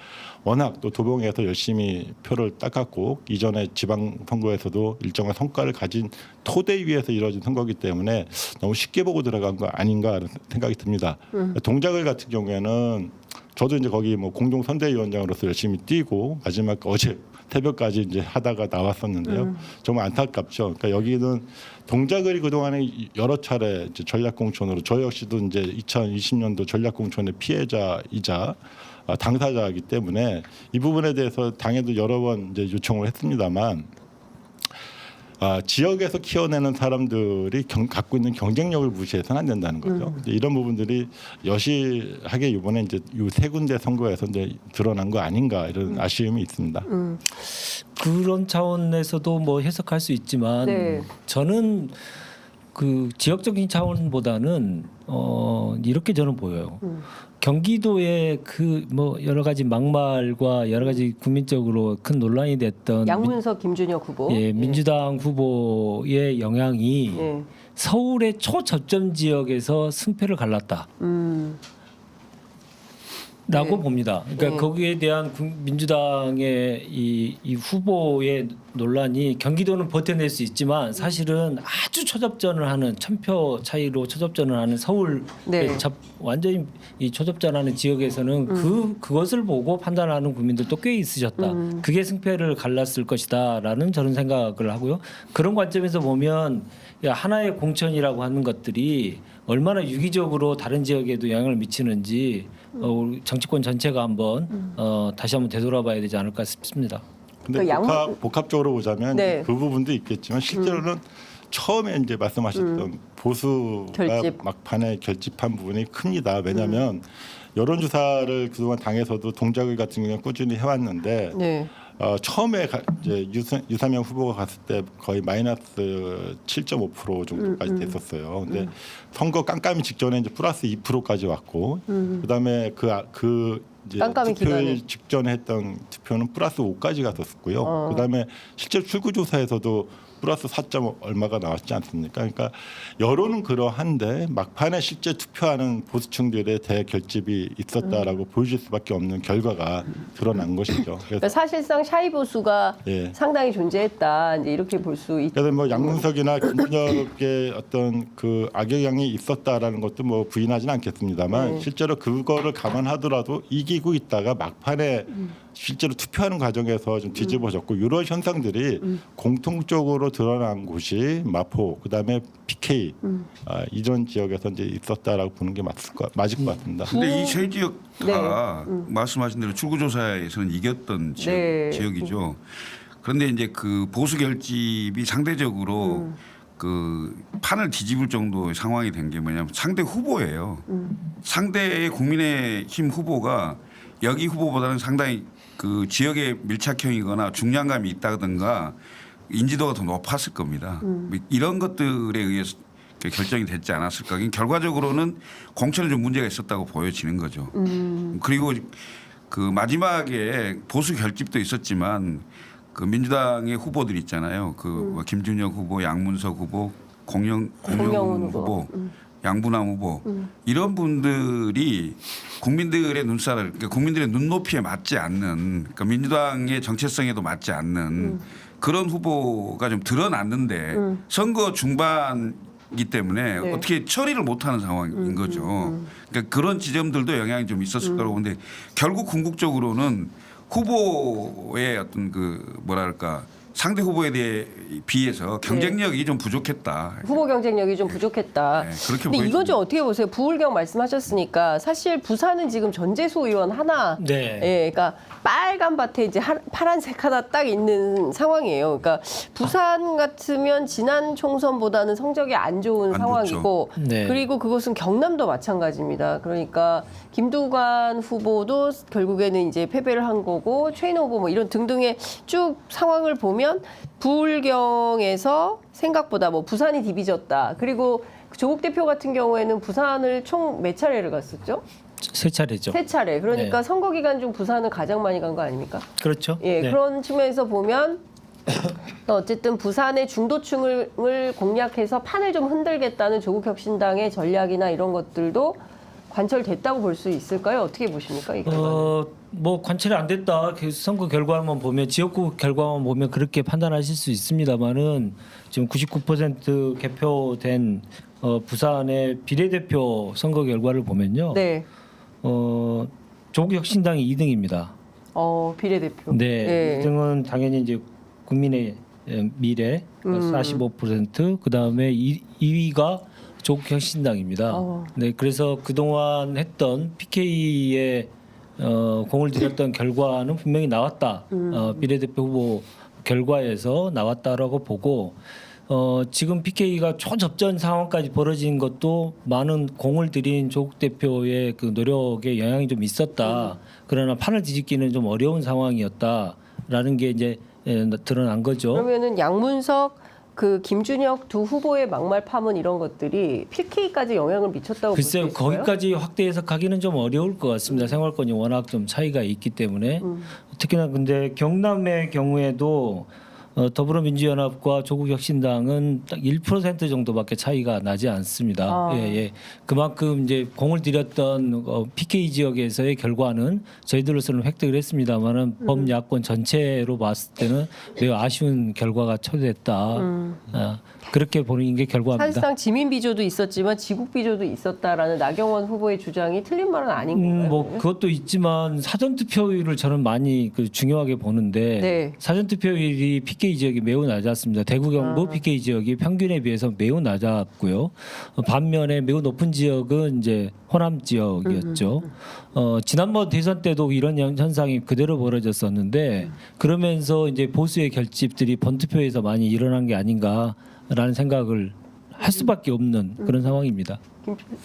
워낙 또 도봉에서 열심히 표를 닦았고 이전에 지방 선거에서도 일정한 성과를 가진 토대 위에서 이루어진 선거이기 때문에 너무 쉽게 보고 들어간 거 아닌가라는 생각이 듭니다. 동작을 같은 경우에는 저도 이제 거기 뭐 공동 선대위원장으로서 열심히 뛰고 마지막 어제 새벽까지 이제 하다가 나왔었는데요. 정말 안타깝죠. 그러니까 여기는 동작을이 그동안에 여러 차례 이제 전략공천으로 저 역시도 이제 2020년도 전략공천의 피해자이자 당사자이기 때문에 이 부분에 대해서 당에도 여러 번 이제 요청을 했습니다만 지역에서 키워내는 사람들이 갖고 있는 경쟁력을 무시해서는 안 된다는 거죠. 이제 이런 부분들이 여실하게 이번에 이제 이 세 군데 선거에서 이제 드러난 거 아닌가 이런 아쉬움이 있습니다. 그런 차원에서도 뭐 해석할 수 있지만 네. 저는 그 지역적인 차원보다는 이렇게 저는 보여요. 경기도의 그 뭐 여러 가지 막말과 여러 가지 국민적으로 큰 논란이 됐던 양문석 김준혁 후보. 예, 민주당 후보의 영향이 예. 서울의 초접점 지역에서 승패를 갈랐다. 라고 네. 봅니다. 그러니까 네. 거기에 대한 민주당의 이 후보의 논란이 경기도는 버텨낼 수 있지만 사실은 아주 초접전을 하는 1000표 차이로 초접전을 하는 서울 네. 완전히 이 초접전하는 지역에서는 그것을 보고 판단하는 국민들도 꽤 있으셨다. 그게 승패를 갈랐을 것이다라는 저는 생각을 하고요. 그런 관점에서 보면 하나의 공천이라고 하는 것들이 얼마나 유기적으로 다른 지역에도 영향을 미치는지 우리 정치권 전체가 한번 다시 한번 되돌아봐야 되지 않을까 싶습니다. 근데 그 복합적으로 보자면 네. 그 부분도 있겠지만 실제로는 처음에 이제 말씀하셨던 보수가 결집. 막판에 결집한 부분이 큽니다. 왜냐하면 여론조사를 그동안 당에서도 동작을 같은 경우는 꾸준히 해왔는데 네. 처음에 이제 유사명 후보가 갔을 때 거의 마이너스 7.5% 정도까지 됐었어요. 근데 선거 깜깜이 직전에 이제 플러스 2%까지 왔고, 그다음에 그 이제 깜깜이 투표 기간에. 직전에 했던 투표는 플러스 5까지 갔었고요. 그다음에 실제 출구조사에서도 플러스 4점 얼마가 나왔지 않습니까? 그러니까 여론은 그러한데 막판에 실제 투표하는 보수층들의 대결집이 있었다라고 보여줄 수밖에 없는 결과가 드러난 것이죠. 그래서 그러니까 사실상 샤이 보수가 예. 상당히 존재했다. 이제 이렇게 볼 수 있. 그래서 뭐 양문석이나 김준혁의 어떤 그 악영향이 있었다라는 것도 뭐 부인하지는 않겠습니다만 실제로 그거를 감안하더라도 이기고 있다가 막판에 실제로 투표하는 과정에서 좀 뒤집어졌고 이런 현상들이 공통적으로 드러난 곳이 마포 그다음에 PK 이런 지역에서 이제 있었다라고 보는 게 맞을 것 같습니다. 근데 이 세 지역 다 네. 말씀하신 대로 출구조사에서는 이겼던 네. 지역이죠. 그런데 이제 그 보수 결집이 상대적으로 그 판을 뒤집을 정도의 상황이 된 게 뭐냐면 상대 후보예요. 상대의 국민의힘 후보가 여기 후보보다는 상당히 그 지역의 밀착형이거나 중량감이 있다든가 인지도가 더 높았을 겁니다. 이런 것들에 의해서 결정이 됐지 않았을까. 결과적으로는 공천에 좀 문제가 있었다고 보여지는 거죠. 그리고 그 마지막에 보수 결집도 있었지만 그 민주당의 후보들 있잖아요. 그 김준혁 후보, 양문석 후보, 공영훈 후보, 양분남 후보 이런 분들이 국민들의 눈살을 그러니까 국민들의 눈높이에 맞지 않는 그러니까 민주당의 정체성에도 맞지 않는 그런 후보가 좀 드러났는데 선거 중반이기 때문에 네. 어떻게 처리를 못하는 상황인 거죠. 그러니까 그런 지점들도 영향이 좀 있었을 거라고 보는데 결국 궁극적으로는 후보의 어떤 그 뭐랄까 상대 후보에 대해 비해서 경쟁력이 좀 부족했다. 후보 경쟁력이 좀 부족했다. 네, 그렇게 근데 이건 보여집니다. 좀 어떻게 보세요? 부울경 말씀하셨으니까 사실 부산은 지금 전재수 의원 하나, 네. 예, 그러니까 빨간 밭에 이제 파란색 하나 딱 있는 상황이에요. 그러니까 부산 같으면 지난 총선보다는 성적이 안 좋은 안 상황이고, 좋죠. 네. 그리고 그것은 경남도 마찬가지입니다. 그러니까 김두관 후보도 결국에는 이제 패배를 한 거고, 최인호 후보 뭐 이런 등등의 쭉 상황을 보면 부울경에서 생각보다 뭐 부산이 디비졌다. 그리고 조국 대표 같은 경우에는 부산을 총 몇 차례를 갔었죠? 세 차례죠. 세 차례. 그러니까 네. 선거 기간 중 부산을 가장 많이 간 거 아닙니까? 그렇죠. 예, 네. 그런 측면에서 보면 어쨌든 부산의 중도층을 공략해서 판을 좀 흔들겠다는 조국혁신당의 전략이나 이런 것들도 관철됐다고 볼 수 있을까요? 어떻게 보십니까? 이 결과는? 뭐 관찰이 안 됐다. 그 선거 결과만 보면 지역구 결과만 보면 그렇게 판단하실 수 있습니다만은 지금 99% 개표된 부산의 비례대표 선거 결과를 보면요. 네. 조국혁신당이 2등입니다. 비례대표. 네, 2등은 당연히 이제 국민의 미래 45%, 그 다음에 2위가 조국혁신당입니다. 네, 그래서 그동안 했던 PK의 공을 들였던 결과는 분명히 나왔다. 비례대표 후보 결과에서 나왔다라고 보고 지금 PK가 초접전 상황까지 벌어진 것도 많은 공을 들인 조국 대표의 그 노력에 영향이 좀 있었다. 그러나 판을 뒤집기는 좀 어려운 상황이었다라는 게 이제 드러난 거죠. 그러면은 양문석, 그 김준혁 두 후보의 막말 파문 이런 것들이 PK까지 영향을 미쳤다고 볼 수 글쎄요, 있을까요? 거기까지 확대 해석하기는 좀 어려울 것 같습니다. 생활권이 워낙 좀 차이가 있기 때문에 특히나 근데 경남의 경우에도 더불어민주연합과 조국혁신당은 딱 1% 정도밖에 차이가 나지 않습니다. 예. 그만큼 이제 공을 들였던 PK 지역에서의 결과는 저희들로서는 획득을 했습니다만은 범야권 전체로 봤을 때는 매우 아쉬운 결과가 초래됐다. 그렇게 보는 게 결과입니다. 사실상 지민 비조도 있었지만 지국 비조도 있었다라는 나경원 후보의 주장이 틀린 말은 아닌 건가요? 뭐 그것도 있지만 사전 투표율을 저는 많이 중요하게 보는데 네. 사전 투표율이 PK 지역이 매우 낮았습니다. 대구 경북 PK 지역이 평균에 비해서 매우 낮았고요. 반면에 매우 높은 지역은 이제 호남 지역이었죠. 지난번 대선 때도 이런 현상이 그대로 벌어졌었는데 그러면서 이제 보수의 결집들이 번투표에서 많이 일어난 게 아닌가라는 생각을 할 수밖에 없는 그런 상황입니다.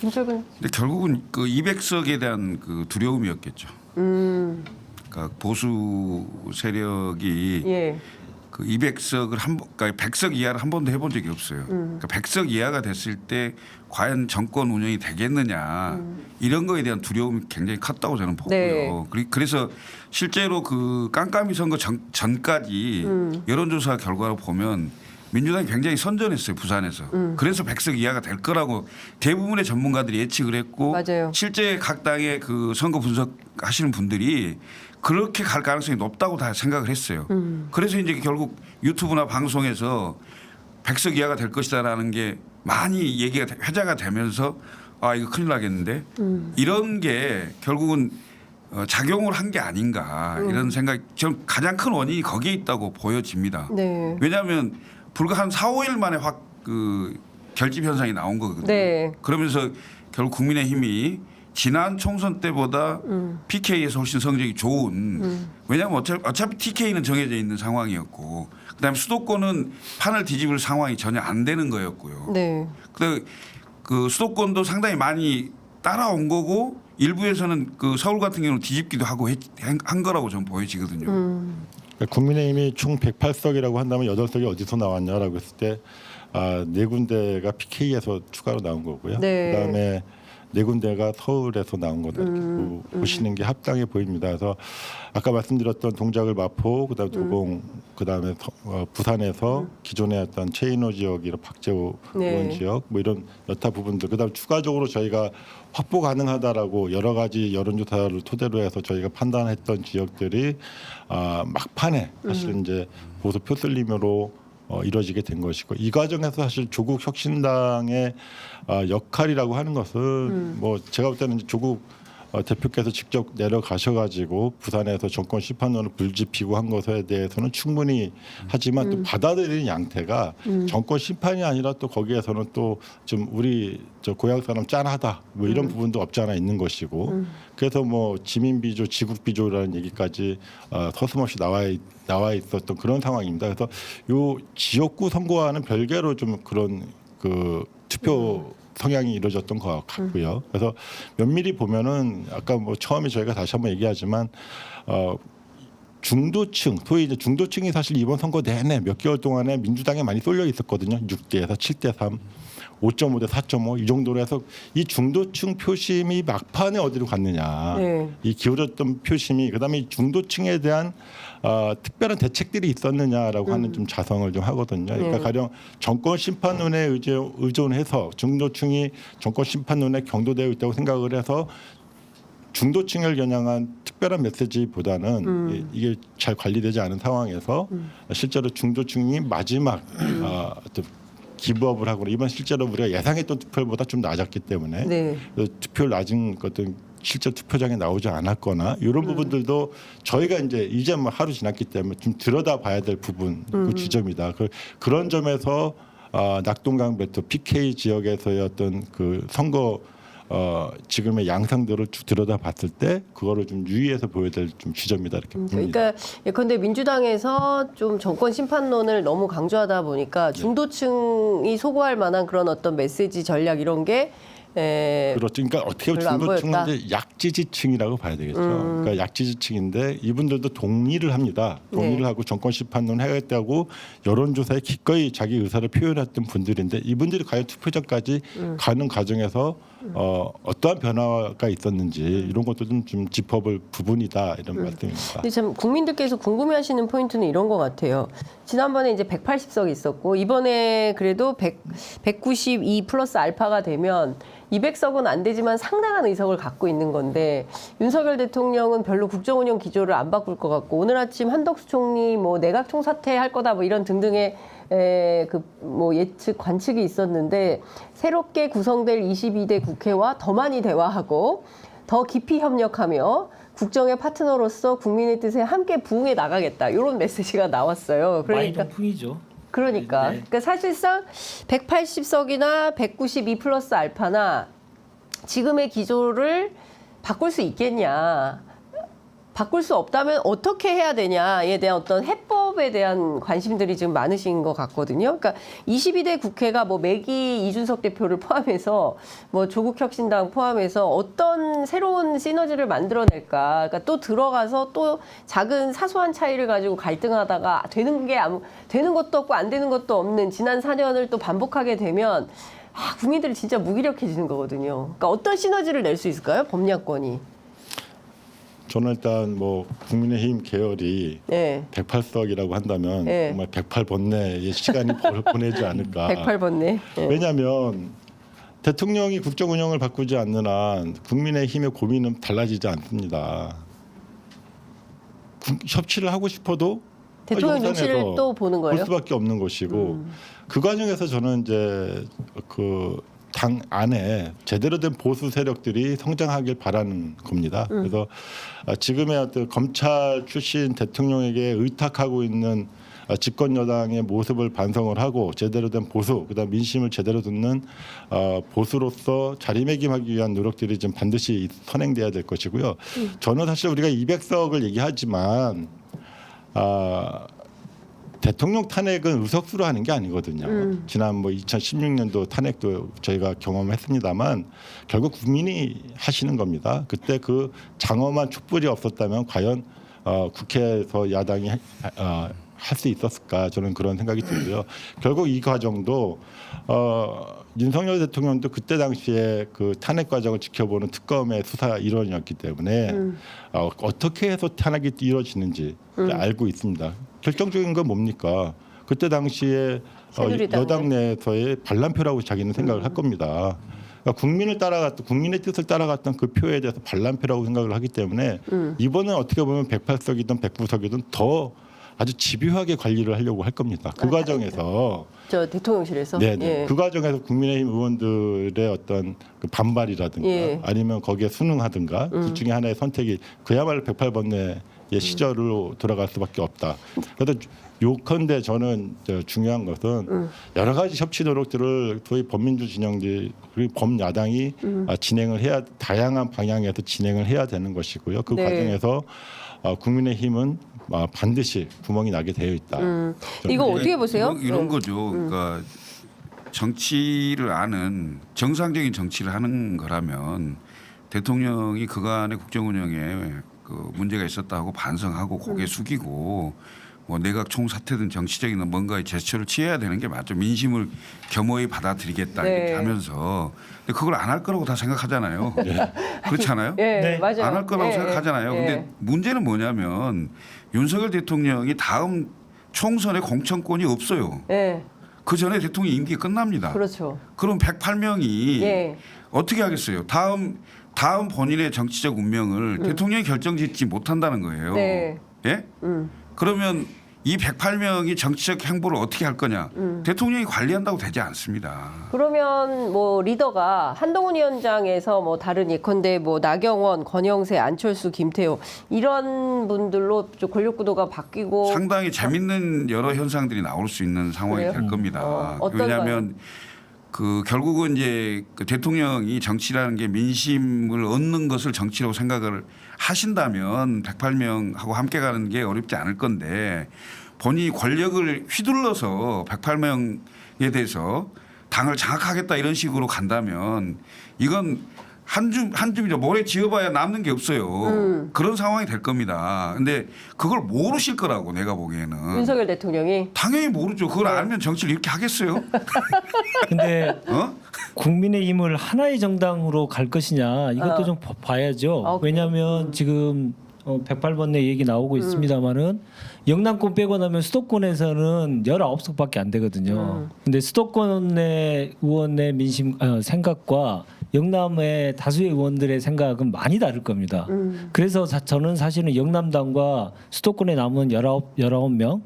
김철근. 근데 결국은 그 200석에 대한 그 두려움이었겠죠. 그러니까 보수 세력이 예. 그 200석을 그러니까 100석 이하를 한 번도 해본 적이 없어요. 그러니까 100석 이하가 됐을 때 과연 정권 운영이 되겠느냐 이런 거에 대한 두려움이 굉장히 컸다고 저는 보고요. 네. 그래서 실제로 그 깜깜이 선거 전까지 여론조사 결과를 보면 민주당이 굉장히 선전했어요, 부산에서. 그래서 100석 이하가 될 거라고 대부분의 전문가들이 예측을 했고 맞아요. 실제 각 당의 그 선거 분석하시는 분들이 그렇게 갈 가능성이 높다고 다 생각을 했어요. 그래서 이제 결국 유튜브나 방송에서 100석 이하가 될 것이다라는 게 많이 얘기가 회자가 되면서 아 이거 큰일 나겠는데 이런 게 결국은 작용을 한 게 아닌가 이런 생각. 저는 가장 큰 원인이 거기에 있다고 보여집니다. 네. 왜냐하면 불과 한 4, 5일 만에 확 그 결집 현상이 나온 거거든요. 네. 그러면서 결국 국민의힘이 지난 총선 때보다 PK에서 훨씬 성적이 좋은 왜냐하면 어차피 TK는 정해져 있는 상황이었고 그다음에 수도권은 판을 뒤집을 상황이 전혀 안 되는 거였고요. 네. 그 수도권도 상당히 많이 따라온 거고 일부에서는 그 서울 같은 경우는 뒤집기도 하고 한 거라고 저는 보여지거든요. 국민의힘이 총 108석이라고 한다면 8석이 어디서 나왔냐라고 했을 때 네 군데가 PK에서 추가로 나온 거고요. 네. 그다음에 네 군데가 서울에서 나온 거다 이렇게 보시는 게 합당해 보입니다. 그래서 아까 말씀드렸던 동작을 마포, 그다음에 도봉, 그다음에 부산에서 기존에 어떤 최인호 지역이 박재호 네. 의원 지역 뭐 이런 여타 부분들, 그다음 추가적으로 저희가 확보 가능하다라고 여러 가지 여론조사를 토대로 해서 저희가 판단했던 지역들이 막판에 사실 이제 보수 표슬림으로 이루어지게 된 것이고 이 과정에서 사실 조국 혁신당의 역할이라고 하는 것은 뭐 제가 볼 때는 조국 대표께서 직접 내려가셔가지고 부산에서 정권 심판론을 불지피고 한 것에 대해서는 충분히 하지만 또 받아들이는 양태가 정권 심판이 아니라 또 거기에서는 또 좀 우리 저 고향 사람 짠하다 뭐 이런 부분도 없지 않아 있는 것이고 그래서 뭐 지민 비조, 지국 비조라는 얘기까지 서슴없이 나와 있었던 그런 상황입니다. 그래서 요 지역구 선거와는 별개로 좀 그런 그 투표 성향이 이루어졌던 것 같고요. 그래서 면밀히 보면은 아까 뭐 처음에 저희가 다시 한번 얘기하지만 중도층, 소위 이제 중도층이 사실 이번 선거 내내 몇 개월 동안에 민주당에 많이 쏠려 있었거든요. 6대에서 7대3, 5.5대 4.5 이 정도로 해서 이 중도층 표심이 막판에 어디로 갔느냐. 네. 이 기울었던 표심이 그다음에 이 중도층에 대한 특별한 대책들이 있었느냐라고 하는 좀 자성을 좀 하거든요. 그러니까 네. 가령 정권 심판론에 의존해서 중도층이 정권 심판론에 경도되어 있다고 생각을 해서 중도층을 겨냥한 특별한 메시지보다는 이게 잘 관리되지 않은 상황에서 실제로 중도층이 마지막 또 기부업을 하고 이번 실제로 우리가 예상했던 투표율보다 좀 낮았기 때문에 네. 투표율 낮은 것들 실제 투표장에 나오지 않았거나 이런 부분들도 저희가 이제 뭐 하루 지났기 때문에 좀 들여다봐야 될 부분 그 지점이다. 그런 점에서 낙동강 베트 PK 지역에서의 어떤 그 선거 지금의 양상들을 쭉 들여다봤을 때 그거를 좀 유의해서 보여야 될 좀 지점이다 이렇게 봅니다. 그러니까 예컨대 민주당에서 좀 정권 심판론을 너무 강조하다 보니까 중도층이 소구할 만한 그런 어떤 메시지 전략 이런 게 그렇죠. 그러니까 어떻게 보면 별로 안 보였다. 중도층은 이제 약지지층이라고 봐야 되겠죠. 그러니까 약지지층인데 이분들도 동의를 합니다. 동의를 네. 하고 정권 심판론 해야겠다고 여론조사에 기꺼이 자기 의사를 표현했던 분들인데 이분들이 과연 투표장까지 가는 과정에서 어떠한 변화가 있었는지 이런 것도 좀 짚어볼 부분이다 이런 말씀입니다. 근데 참 국민들께서 궁금해하시는 포인트는 이런 것 같아요. 지난번에 이제 180석이 있었고 이번에 그래도 192 플러스 알파가 되면 200석은 안 되지만 상당한 의석을 갖고 있는 건데 윤석열 대통령은 별로 국정운영 기조를 안 바꿀 것 같고 오늘 아침 한덕수 총리 뭐 내각 총사퇴할 거다 뭐 이런 등등의 그 뭐 예측 관측이 있었는데 새롭게 구성될 22대 국회와 더 많이 대화하고 더 깊이 협력하며 국정의 파트너로서 국민의 뜻에 함께 부응해 나가겠다 이런 메시지가 나왔어요. 그러니까 마이동풍이죠. 그러니까. 네. 그러니까 사실상 180석이나 192 플러스 알파나 지금의 기조를 바꿀 수 있겠냐. 바꿀 수 없다면 어떻게 해야 되냐에 대한 어떤 해법에 대한 관심들이 지금 많으신 것 같거든요. 그러니까 22대 국회가 뭐 매기 이준석 대표를 포함해서 뭐 조국혁신당 포함해서 어떤 새로운 시너지를 만들어낼까. 그러니까 또 들어가서 또 작은 사소한 차이를 가지고 갈등하다가 되는 것도 없고 안 되는 것도 없는 지난 4년을 또 반복하게 되면 국민들이 진짜 무기력해지는 거거든요. 그러니까 어떤 시너지를 낼 수 있을까요? 범야권이. 저는 일단 뭐 국민의힘 계열이 네. 108석이라고 한다면 네. 정말 108번뇌의 시간이 보내지 않을까. 108번네. 네. 왜냐하면 대통령이 국정 운영을 바꾸지 않는 한 국민의힘의 고민은 달라지지 않습니다. 협치를 하고 싶어도 대통령 눈치를 용산에서 또 보는 볼 거예요? 수밖에 없는 것이고 그 과정에서 저는 이제 그 당 안에 제대로 된 보수 세력들이 성장하길 바라는 겁니다. 그래서 지금의 어떤 검찰 출신 대통령에게 의탁하고 있는 집권 여당의 모습을 반성을 하고 제대로 된 보수, 그다음 민심을 제대로 듣는 보수로서 자리매김하기 위한 노력들이 좀 반드시 선행돼야 될 것이고요. 저는 사실 우리가 200석을 얘기하지만 대통령 탄핵은 의석수로 하는 게 아니거든요. 지난 뭐 2016년도 탄핵도 저희가 경험했습니다만 결국 국민이 하시는 겁니다. 그때 그 장엄한 촛불이 없었다면 과연 국회에서 야당이 할 수 있었을까 저는 그런 생각이 들고요. 결국 이 과정도 윤석열 대통령도 그때 당시에 그 탄핵 과정을 지켜보는 특검의 수사 일원이었기 때문에 어떻게 해서 탄핵이 이루어지는지 알고 있습니다. 결정적인 건 뭡니까? 그때 당시에 여당 내에서의 반란표라고 자기는 생각을 할 겁니다. 그러니까 국민의 뜻을 따라갔던 그 표에 대해서 반란표라고 생각을 하기 때문에 이번은 어떻게 보면 108석이든 109석이든 더 아주 집요하게 관리를 하려고 할 겁니다. 그 과정에서 저 대통령실에서. 네, 예. 그 과정에서 국민의힘 의원들의 어떤 그 반발이라든가 예. 아니면 거기에 순응하든가 둘 중에 하나의 선택이 그야말로 108번뇌의 시절로 돌아갈 수밖에 없다. 그래서 요컨대 저는 중요한 것은 여러 가지 협치 노력들을 저희 범민주 진영들 그리고 범야당이 진행을 해야 다양한 방향에서 진행을 해야 되는 것이고요. 그 네. 과정에서 국민의힘은 반드시 구멍이 나게 되어 있다. 이거 어떻게 보세요? 이런 네. 거죠. 그러니까 정치를 아는 정상적인 정치를 하는 거라면 대통령이 그간의 국정 운영에 그 문제가 있었다고 반성하고 고개 숙이고 뭐 내각 총사퇴든 정치적인 뭔가의 제스처를 취해야 되는 게 맞죠. 민심을 겸허히 받아들이겠다 네. 이렇게 하면서 근데 그걸 안 할 거라고 다 생각하잖아요. 그렇지 않아요? 예, 네. 맞아요. 안 할 거라고 예, 생각하잖아요. 예. 근데 문제는 뭐냐면 윤석열 대통령이 다음 총선에 공천권이 없어요. 예, 그 전에 대통령 임기 끝납니다. 그렇죠. 그럼 108명이 예. 어떻게 하겠어요? 다음 본인의 정치적 운명을 대통령이 결정짓지 못한다는 거예요. 네. 예? 그러면 이 108명이 정치적 행보를 어떻게 할 거냐? 대통령이 관리한다고 되지 않습니다. 그러면 뭐 리더가 한동훈 위원장에서 뭐 다른 예컨대 뭐 나경원, 권영세, 안철수, 김태호 이런 분들로 좀 권력 구도가 바뀌고 상당히 재밌는 여러 현상들이 나올 수 있는 상황이 그래요? 될 겁니다. 어떤가요? 왜냐하면 그 결국은 이제 그 대통령이 정치라는 게 민심을 얻는 것을 정치라고 생각을 하신다면 108명하고 함께 가는 게 어렵지 않을 건데 본인이 권력을 휘둘러서 108명에 대해서 당을 장악하겠다 이런 식으로 간다면 이건 한 줌이죠. 모래 지어봐야 남는 게 없어요. 그런 상황이 될 겁니다. 근데 그걸 모르실 거라고 내가 보기에는. 윤석열 대통령이 당연히 모르죠. 그걸 알면 정치를 이렇게 하겠어요? 근데 어? 국민의힘을 하나의 정당으로 갈 것이냐 이것도 좀 봐야죠. 그래요? 왜냐하면 지금 108번뇌 얘기 나오고 있습니다만은 영남권 빼고 나면 수도권에서는 19석밖에 안 되거든요. 근데 수도권의 의원의 민심 생각과 영남의 다수의 의원들의 생각은 많이 다를 겁니다. 그래서 저는 사실은 영남당과 수도권에 남은 19명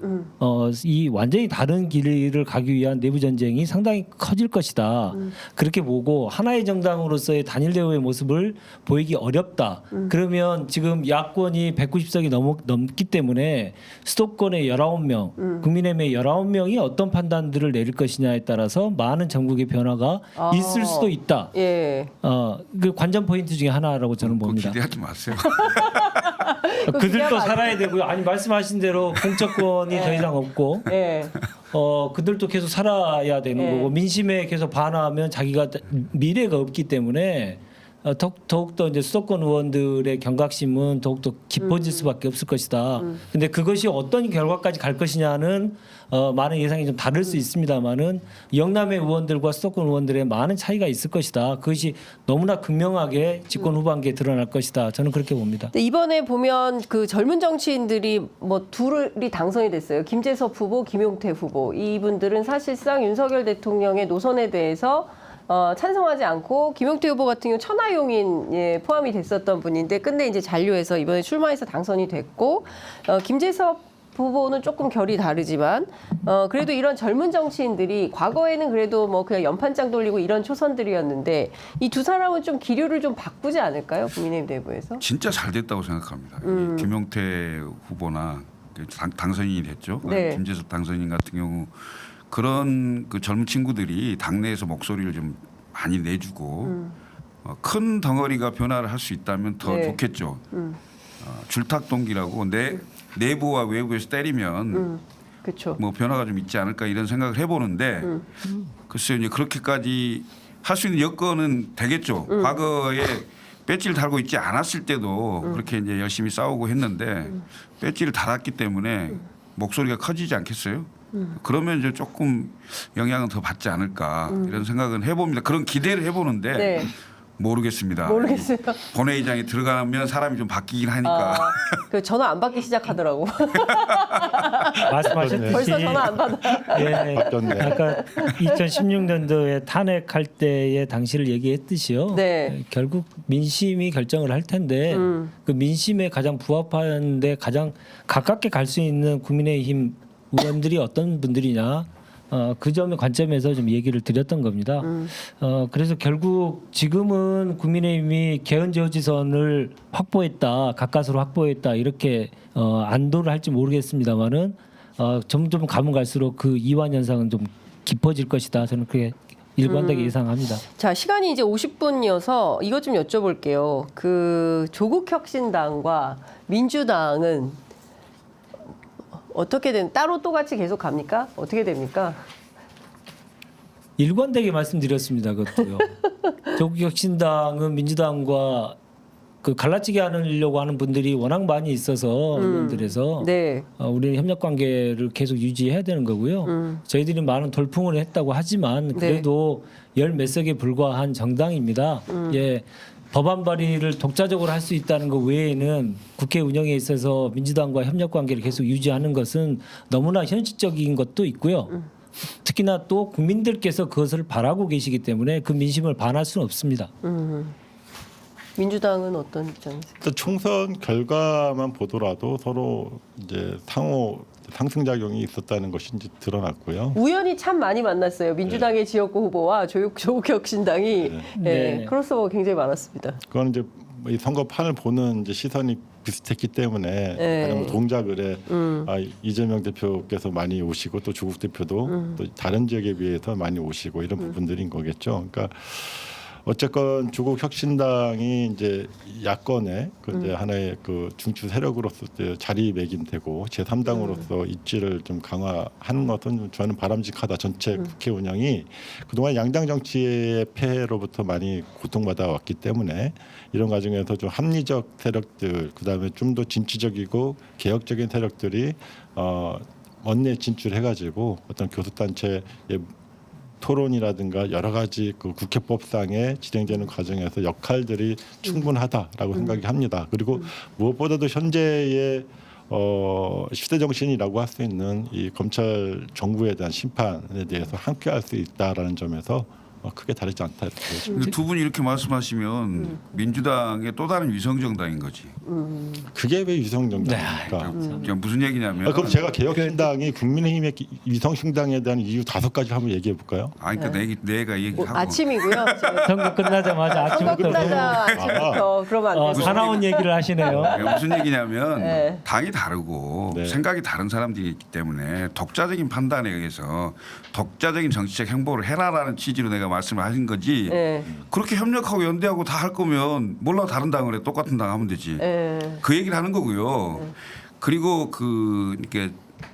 이 완전히 다른 길을 가기 위한 내부 전쟁이 상당히 커질 것이다. 그렇게 보고 하나의 정당으로서의 단일 대우의 모습을 보이기 어렵다. 그러면 지금 야권이 190석이 넘기 때문에 수도권의 19명, 국민의힘의 19명이 어떤 판단들을 내릴 것이냐에 따라서 많은 전국의 변화가 있을 수도 있다. 예. 그 관전 포인트 중에 하나라고 저는 그거 봅니다. 기대하지 마세요. 그들도 기대하면 살아야 되고요. 아니 말씀하신 대로 공천권이 더 이상 없고, 예. 그들도 계속 살아야 되는 네. 거고 민심에 계속 반하면 자기가 미래가 없기 때문에 더욱더 이제 수도권 의원들의 경각심은 더욱더 깊어질 수밖에 없을 것이다. 근데 그것이 어떤 결과까지 갈 것이냐는 많은 예상이 좀 다를 수 있습니다만은 영남의 의원들과 수도권 의원들의 많은 차이가 있을 것이다. 그것이 너무나 극명하게 집권 후반기에 드러날 것이다. 저는 그렇게 봅니다. 근데 이번에 보면 그 젊은 정치인들이 뭐 둘이 당선이 됐어요. 김재섭 후보, 김용태 후보. 이분들은 사실상 윤석열 대통령의 노선에 대해서 찬성하지 않고 김용태 후보 같은 경우 천하용인에 포함이 됐었던 분인데 근데 이제 잔류해서 이번에 출마해서 당선이 됐고 김재섭 후보는 조금 결이 다르지만 그래도 이런 젊은 정치인들이 과거에는 그래도 뭐 그냥 연판장 돌리고 이런 초선들이었는데 이 두 사람은 좀 기류를 좀 바꾸지 않을까요? 국민의힘 내부에서? 진짜 잘 됐다고 생각합니다. 이 김용태 후보나 당선인이 됐죠. 네. 김재섭 당선인 같은 경우 그런 그 젊은 친구들이 당내에서 목소리를 좀 많이 내주고 큰 덩어리가 변화를 할 수 있다면 더 네. 좋겠죠. 줄탁동기라고 내부와 외부에서 때리면 그렇죠. 뭐 변화가 좀 있지 않을까 이런 생각을 해보는데 글쎄요 이제 그렇게까지 할 수 있는 여건은 되겠죠. 과거에 배지를 달고 있지 않았을 때도 그렇게 이제 열심히 싸우고 했는데 배지를 달았기 때문에 목소리가 커지지 않겠어요? 그러면 이제 조금 영향은 더 받지 않을까 이런 생각은 해봅니다. 그런 기대를 해보는데 네. 모르겠습니다. 모르겠어요. 본회의장에 들어가면 사람이 좀 바뀌긴 하니까. 그 전화 안 받기 시작하더라고. 말씀하셨듯이 벌써 전화 안 받아. 예, 바뀌었네. 아까 2016년도에 탄핵할 때의 당시를 얘기했듯이요. 네. 결국 민심이 결정을 할 텐데 그 민심에 가장 부합하는데 가장 가깝게 갈 수 있는 국민의힘 의원들이 어떤 분들이냐. 그 점의 관점에서 좀 얘기를 드렸던 겁니다. 그래서 결국 지금은 국민의힘이 개헌저지선을 확보했다, 가까스로 확보했다 이렇게 안도를 할지 모르겠습니다만은 점점 가면 갈수록 그 이완 현상은 좀 깊어질 것이다. 저는 그렇게 일관되게 예상합니다. 자, 시간이 이제 50분이어서 이것 좀 여쭤볼게요. 그 조국혁신당과 민주당은 어떻게 된 따로 또 같이 계속 갑니까? 어떻게 됩니까? 일관되게 말씀드렸습니다. 그것도요. 조국혁신당은 민주당과 그 갈라치게 하려고 하는 분들이 워낙 많이 있어서 의원들에서 네. 우리는 협력 관계를 계속 유지해야 되는 거고요. 저희들이 많은 돌풍을 했다고 하지만 그래도 열 몇 석에 불과한 정당입니다. 예. 법안 발의를 독자적으로 할 수 있다는 것 외에는 국회 운영에 있어서 민주당과 협력 관계를 계속 유지하는 것은 너무나 현실적인 것도 있고요. 특히나 또 국민들께서 그것을 바라고 계시기 때문에 그 민심을 반할 수는 없습니다. 민주당은 어떤 입장이세요? 또 총선 결과만 보더라도 서로 이제 상호 상승작용이 있었다는 것이 이제 드러났고요. 우연히 참 많이 만났어요. 민주당의 지역구 후보와 조국혁신당이 네. 크로스오버 굉장히 많았습니다. 그건 이제 이 선거판을 보는 이제 시선이 비슷했기 때문에 뭐 동작을에 이재명 대표께서 많이 오시고 또 조국 대표도 또 다른 지역에 비해서 많이 오시고 이런 부분들인 거겠죠. 그러니까 어쨌건 조국 혁신당이 이제 야권의 그 이제 하나의 그 중추 세력으로서 자리매김되고 제3당으로서 입지를 좀 강화하는 것은 저는 바람직하다. 전체 국회 운영이 그동안 양당 정치의 폐해로부터 많이 고통받아 왔기 때문에 이런 과정에서 좀 합리적 세력들 그다음에 좀 더 진취적이고 개혁적인 세력들이 원내 진출해가지고 어떤 교섭단체의 토론이라든가 여러 가지 그 국회법상에 진행되는 과정에서 역할들이 충분하다라고 생각이 합니다. 그리고 무엇보다도 현재의 시대 정신이라고 할 수 있는 이 검찰 정부에 대한 심판에 대해서 함께할 수 있다라는 점에서 크게 다르지 않다 이렇게 보여집니다. 두 분이 이렇게 말씀하시면 민주당의 또 다른 위성정당인 거지. 그게 왜 위성정당입니까? 그러니까 무슨 얘기냐면 그럼 제가 개혁신당이 국민의힘의 위성신당에 대한 이유 5가지 한번 얘기해 볼까요? 아니 그러니까 내가 얘기하고 아침이고요. 선거 끝나자마자 선거 아침부터 끝나자 아침부터 그러면 안 되고. 사나운 얘기를 하시네요. 그러니까 무슨 얘기냐면 네. 당이 다르고 네. 생각이 다른 사람들이 있기 때문에 독자적인 판단에 의해서 독자적인 정치적 행보를 해라라는 취지로 내가 말씀을 하신 거지. 네. 그렇게 협력하고 연대하고 다 할 거면 몰라 다른 당을 해 똑같은 당 하면 되지. 네. 그 얘기를 하는 거고요. 그리고 이렇게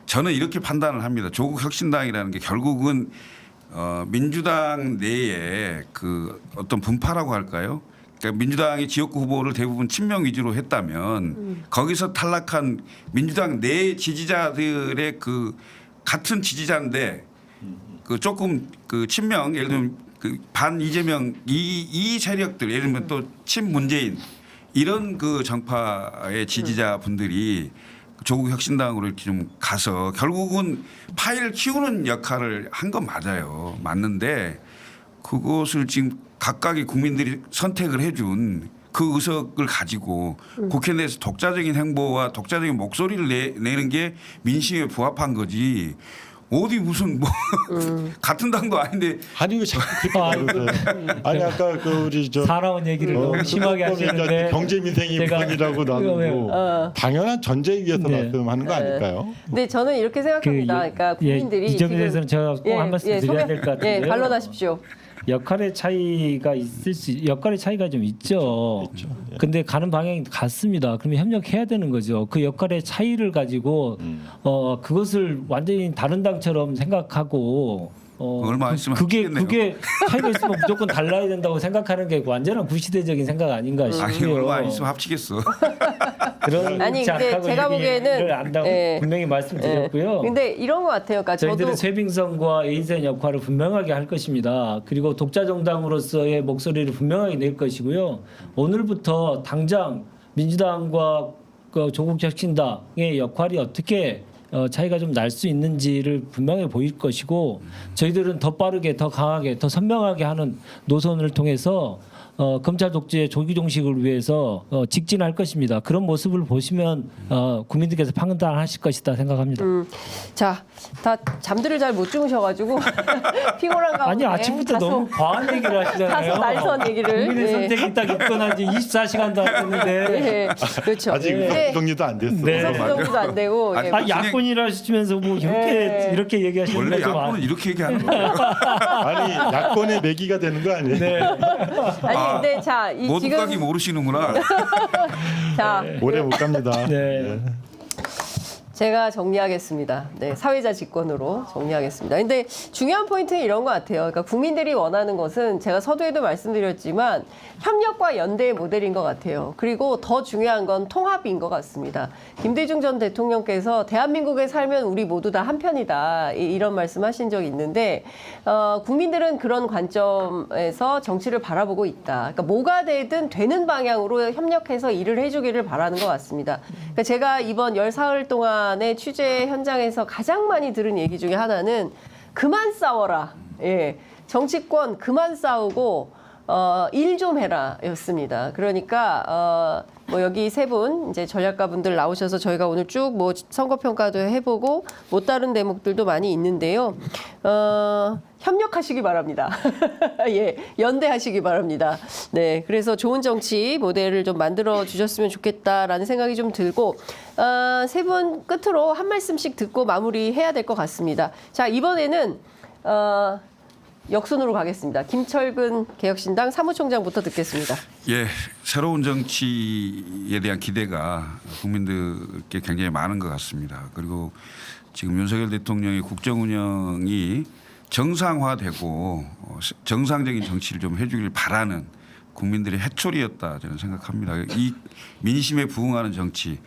저는 이렇게 판단을 합니다. 조국 혁신당이라는 게 결국은 민주당 내에 그 어떤 분파라고 할까요? 그러니까 민주당이 지역구 후보를 대부분 친명 위주로 했다면 거기서 탈락한 민주당 내 지지자들의 그 같은 지지자인데 그 조금 그 친명 예를 들면 그 반 이재명 이 세력들 예를 들면 또 친문재인 이런 그 정파의 지지자분들이 조국 혁신당으로 이렇게 좀 가서 결국은 파일을 키우는 역할을 한 건 맞아요. 맞는데 그것을 지금 각각의 국민들이 선택을 해준 그 의석을 가지고 국회 내에서 독자적인 행보와 독자적인 목소리를 내는 게 민심에 부합한 거지. 어디 무슨 뭐 같은 당도 아닌데 아니 왜 자꾸 그렇게 말을 아니 아까 그 우리 저 사나운 얘기를 너무 심하게 하시는데 경제민생이 제가 우선이라고 나누고 당연한 전제에 의해서 네. 말씀하는 거 아닐까요? 근데 저는 이렇게 생각합니다. 그러니까 국민들이 이 점에 지금- 대해서는 제가 꼭 한 말씀 드려야 될 것 같은데요. 예, 반론하십시오. 역할의 차이가 역할의 차이가 좀 있죠. 근데 가는 방향이 같습니다. 그러면 협력해야 되는 거죠. 그 역할의 차이를 가지고 그것을 완전히 다른 당처럼 생각하고 얼마 있으면 그게 합치겠네요. 차이가 있으면 무조건 달라야 된다고 생각하는 게 완전한 구시대적인 생각 아닌가 아니 싶어요. 얼마 안 있으면 합치겠어. 그런 아니, 근데 제가 보기에는 안다고 예. 분명히 말씀드렸고요. 근데 이런 것 같아요. 그러니까 저희들은 저도 쇄빙선과 에이센 역할을 분명하게 할 것입니다. 그리고 독자 정당으로서의 목소리를 분명하게 낼 것이고요. 오늘부터 당장 민주당과 그 조국혁신당의 역할이 어떻게 차이가 좀 날 수 있는지를 분명히 보일 것이고 저희들은 더 빠르게, 더 강하게, 더 선명하게 하는 노선을 통해서 검찰 독재의 조기 종식을 위해서 직진할 것입니다. 그런 모습을 보시면 국민들께서 판단하실 것이다 생각합니다. 자, 다 잠들을 잘 못 주무셔가지고 피곤한 가운데 아니 아침부터 너무 과한 얘기를 하시잖아요. 다소 날선 얘기를. 국민의 예. 선택이 딱 있거나 이제 24시간도 안 됐는데 예, 그렇죠. 아직 네. 정리도 안 됐어요. 네. 정도도 안 되고. 아니, 예. 야권이라 하시면서 뭐 이렇게 얘기하시는 원래 거좀 야권은 이렇게 얘기하는 거예요. 아니 야권의 매기가 되는 거 아니에요? 네. 아니 근데 자, 이 모두까지 지금 모르시는구나. 자, 오래 못 갑니다. 네. 제가 정리하겠습니다. 네, 사회자 직권으로 정리하겠습니다. 근데 중요한 포인트는 이런 것 같아요. 그러니까 국민들이 원하는 것은 제가 서두에도 말씀드렸지만 협력과 연대의 모델인 것 같아요. 그리고 더 중요한 건 통합인 것 같습니다. 김대중 전 대통령께서 대한민국에 살면 우리 모두 다 한편이다 이런 말씀하신 적이 있는데 국민들은 그런 관점에서 정치를 바라보고 있다. 그러니까 뭐가 되든 되는 방향으로 협력해서 일을 해주기를 바라는 것 같습니다. 그러니까 제가 이번 열 사흘 동안의 취재 현장에서 가장 많이 들은 얘기 중에 하나는 그만 싸워라. 예, 정치권 그만 싸우고 일 좀 해라 였습니다. 그러니까 뭐 여기 세 분 이제 전략가분들 나오셔서 저희가 오늘 쭉 뭐 선거평가도 해보고 못 다른 대목들도 많이 있는데요. 협력하시기 바랍니다. 예, 연대하시기 바랍니다. 네, 그래서 좋은 정치 모델을 좀 만들어 주셨으면 좋겠다라는 생각이 좀 들고 세 분 끝으로 한 말씀씩 듣고 마무리해야 될 것 같습니다. 자, 이번에는 역순으로 가겠습니다. 김철근 개혁신당 사무총장부터 듣겠습니다. 예, 새로운 정치에 대한 기대가 국민들께 굉장히 많은 것 같습니다. 그리고 지금 윤석열 대통령의 국정 운영이 정상화되고 정상적인 정치를 좀 해주길 바라는 국민들의 해초리였다 저는 생각합니다. 이 민심에 부응하는 정치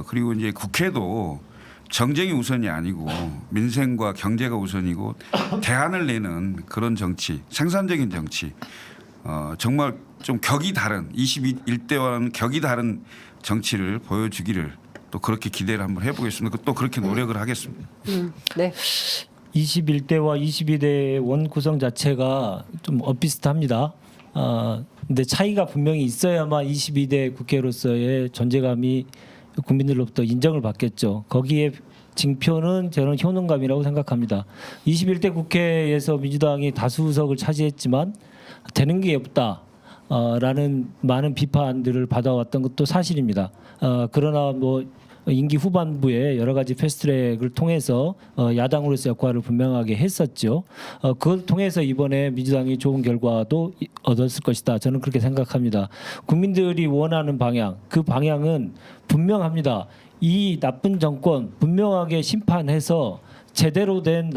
그리고 이제 국회도 정쟁이 우선이 아니고 민생과 경제가 우선이고 대안을 내는 그런 정치, 생산적인 정치, 정말 좀 격이 다른 21대와는 격이 다른 정치를 보여주기를 또 그렇게 기대를 한번 해보겠습니다. 또 그렇게 노력을 하겠습니다. 네. 21대와 22대의 원 구성 자체가 좀 엇비슷합니다. 근데 차이가 분명히 있어야만 22대 국회로서의 존재감이 국민들로부터 인정을 받겠죠. 거기에 징표는 저는 효능감이라고 생각합니다. 21대 국회에서 민주당이 다수석을 차지했지만 되는 게 없다라는 많은 비판들을 받아왔던 것도 사실입니다. 그러나 뭐 임기 후반부에 여러 가지 패스트트랙을 통해서 야당으로서 역할을 분명하게 했었죠. 그걸 통해서 이번에 민주당이 좋은 결과도 얻었을 것이다. 저는 그렇게 생각합니다. 국민들이 원하는 방향, 그 방향은 분명합니다. 이 나쁜 정권 분명하게 심판해서 제대로 된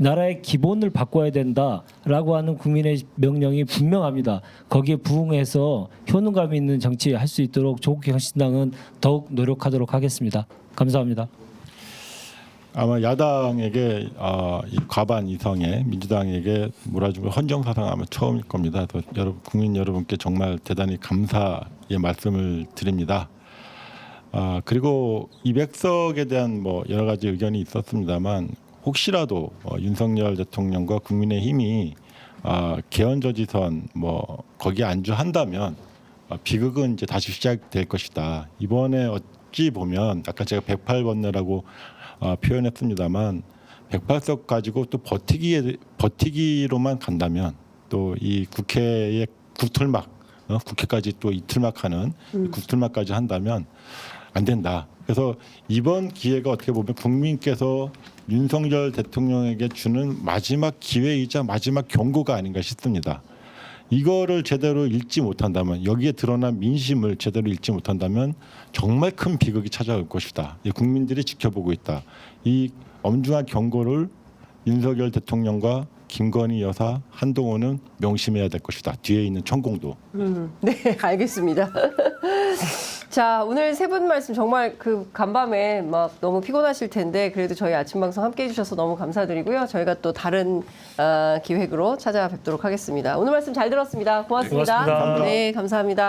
나라의 기본을 바꿔야 된다라고 하는 국민의 명령이 분명합니다. 거기에 부응해서 효능감 있는 정치할 수 있도록 조국혁신당은 더욱 노력하도록 하겠습니다. 감사합니다. 아마 야당에게 이 과반 이상의 민주당에게 몰아주면 헌정사상 아마 처음일 겁니다. 그래서 국민 여러분께 정말 대단히 감사의 말씀을 드립니다. 그리고 200석에 대한 뭐 여러 가지 의견이 있었습니다만 혹시라도 윤석열 대통령과 국민의힘이 개헌저지선 뭐 거기에 안주한다면 비극은 이제 다시 시작될 것이다. 이번에 어찌 보면 아까 제가 108번뇌라고 표현했습니다만 108석 가지고 또 버티기로만 간다면 또 이 국회의 구틀막 국회까지 또 이틀막하는 구틀막까지 한다면 안 된다. 그래서 이번 기회가 어떻게 보면 국민께서 윤석열 대통령에게 주는 마지막 기회이자 마지막 경고가 아닌가 싶습니다. 이거를 제대로 읽지 못한다면 여기에 드러난 민심을 제대로 읽지 못한다면 정말 큰 비극이 찾아올 것이다. 국민들이 지켜보고 있다. 이 엄중한 경고를 윤석열 대통령과 김건희 여사, 한동훈은 명심해야 될 것이다. 뒤에 있는 천공도. 네, 알겠습니다. 자, 오늘 세 분 말씀 정말 그 간밤에 막 너무 피곤하실 텐데 그래도 저희 아침 방송 함께 해주셔서 너무 감사드리고요. 저희가 또 다른 기획으로 찾아뵙도록 하겠습니다. 오늘 말씀 잘 들었습니다. 고맙습니다. 고맙습니다. 네, 감사합니다.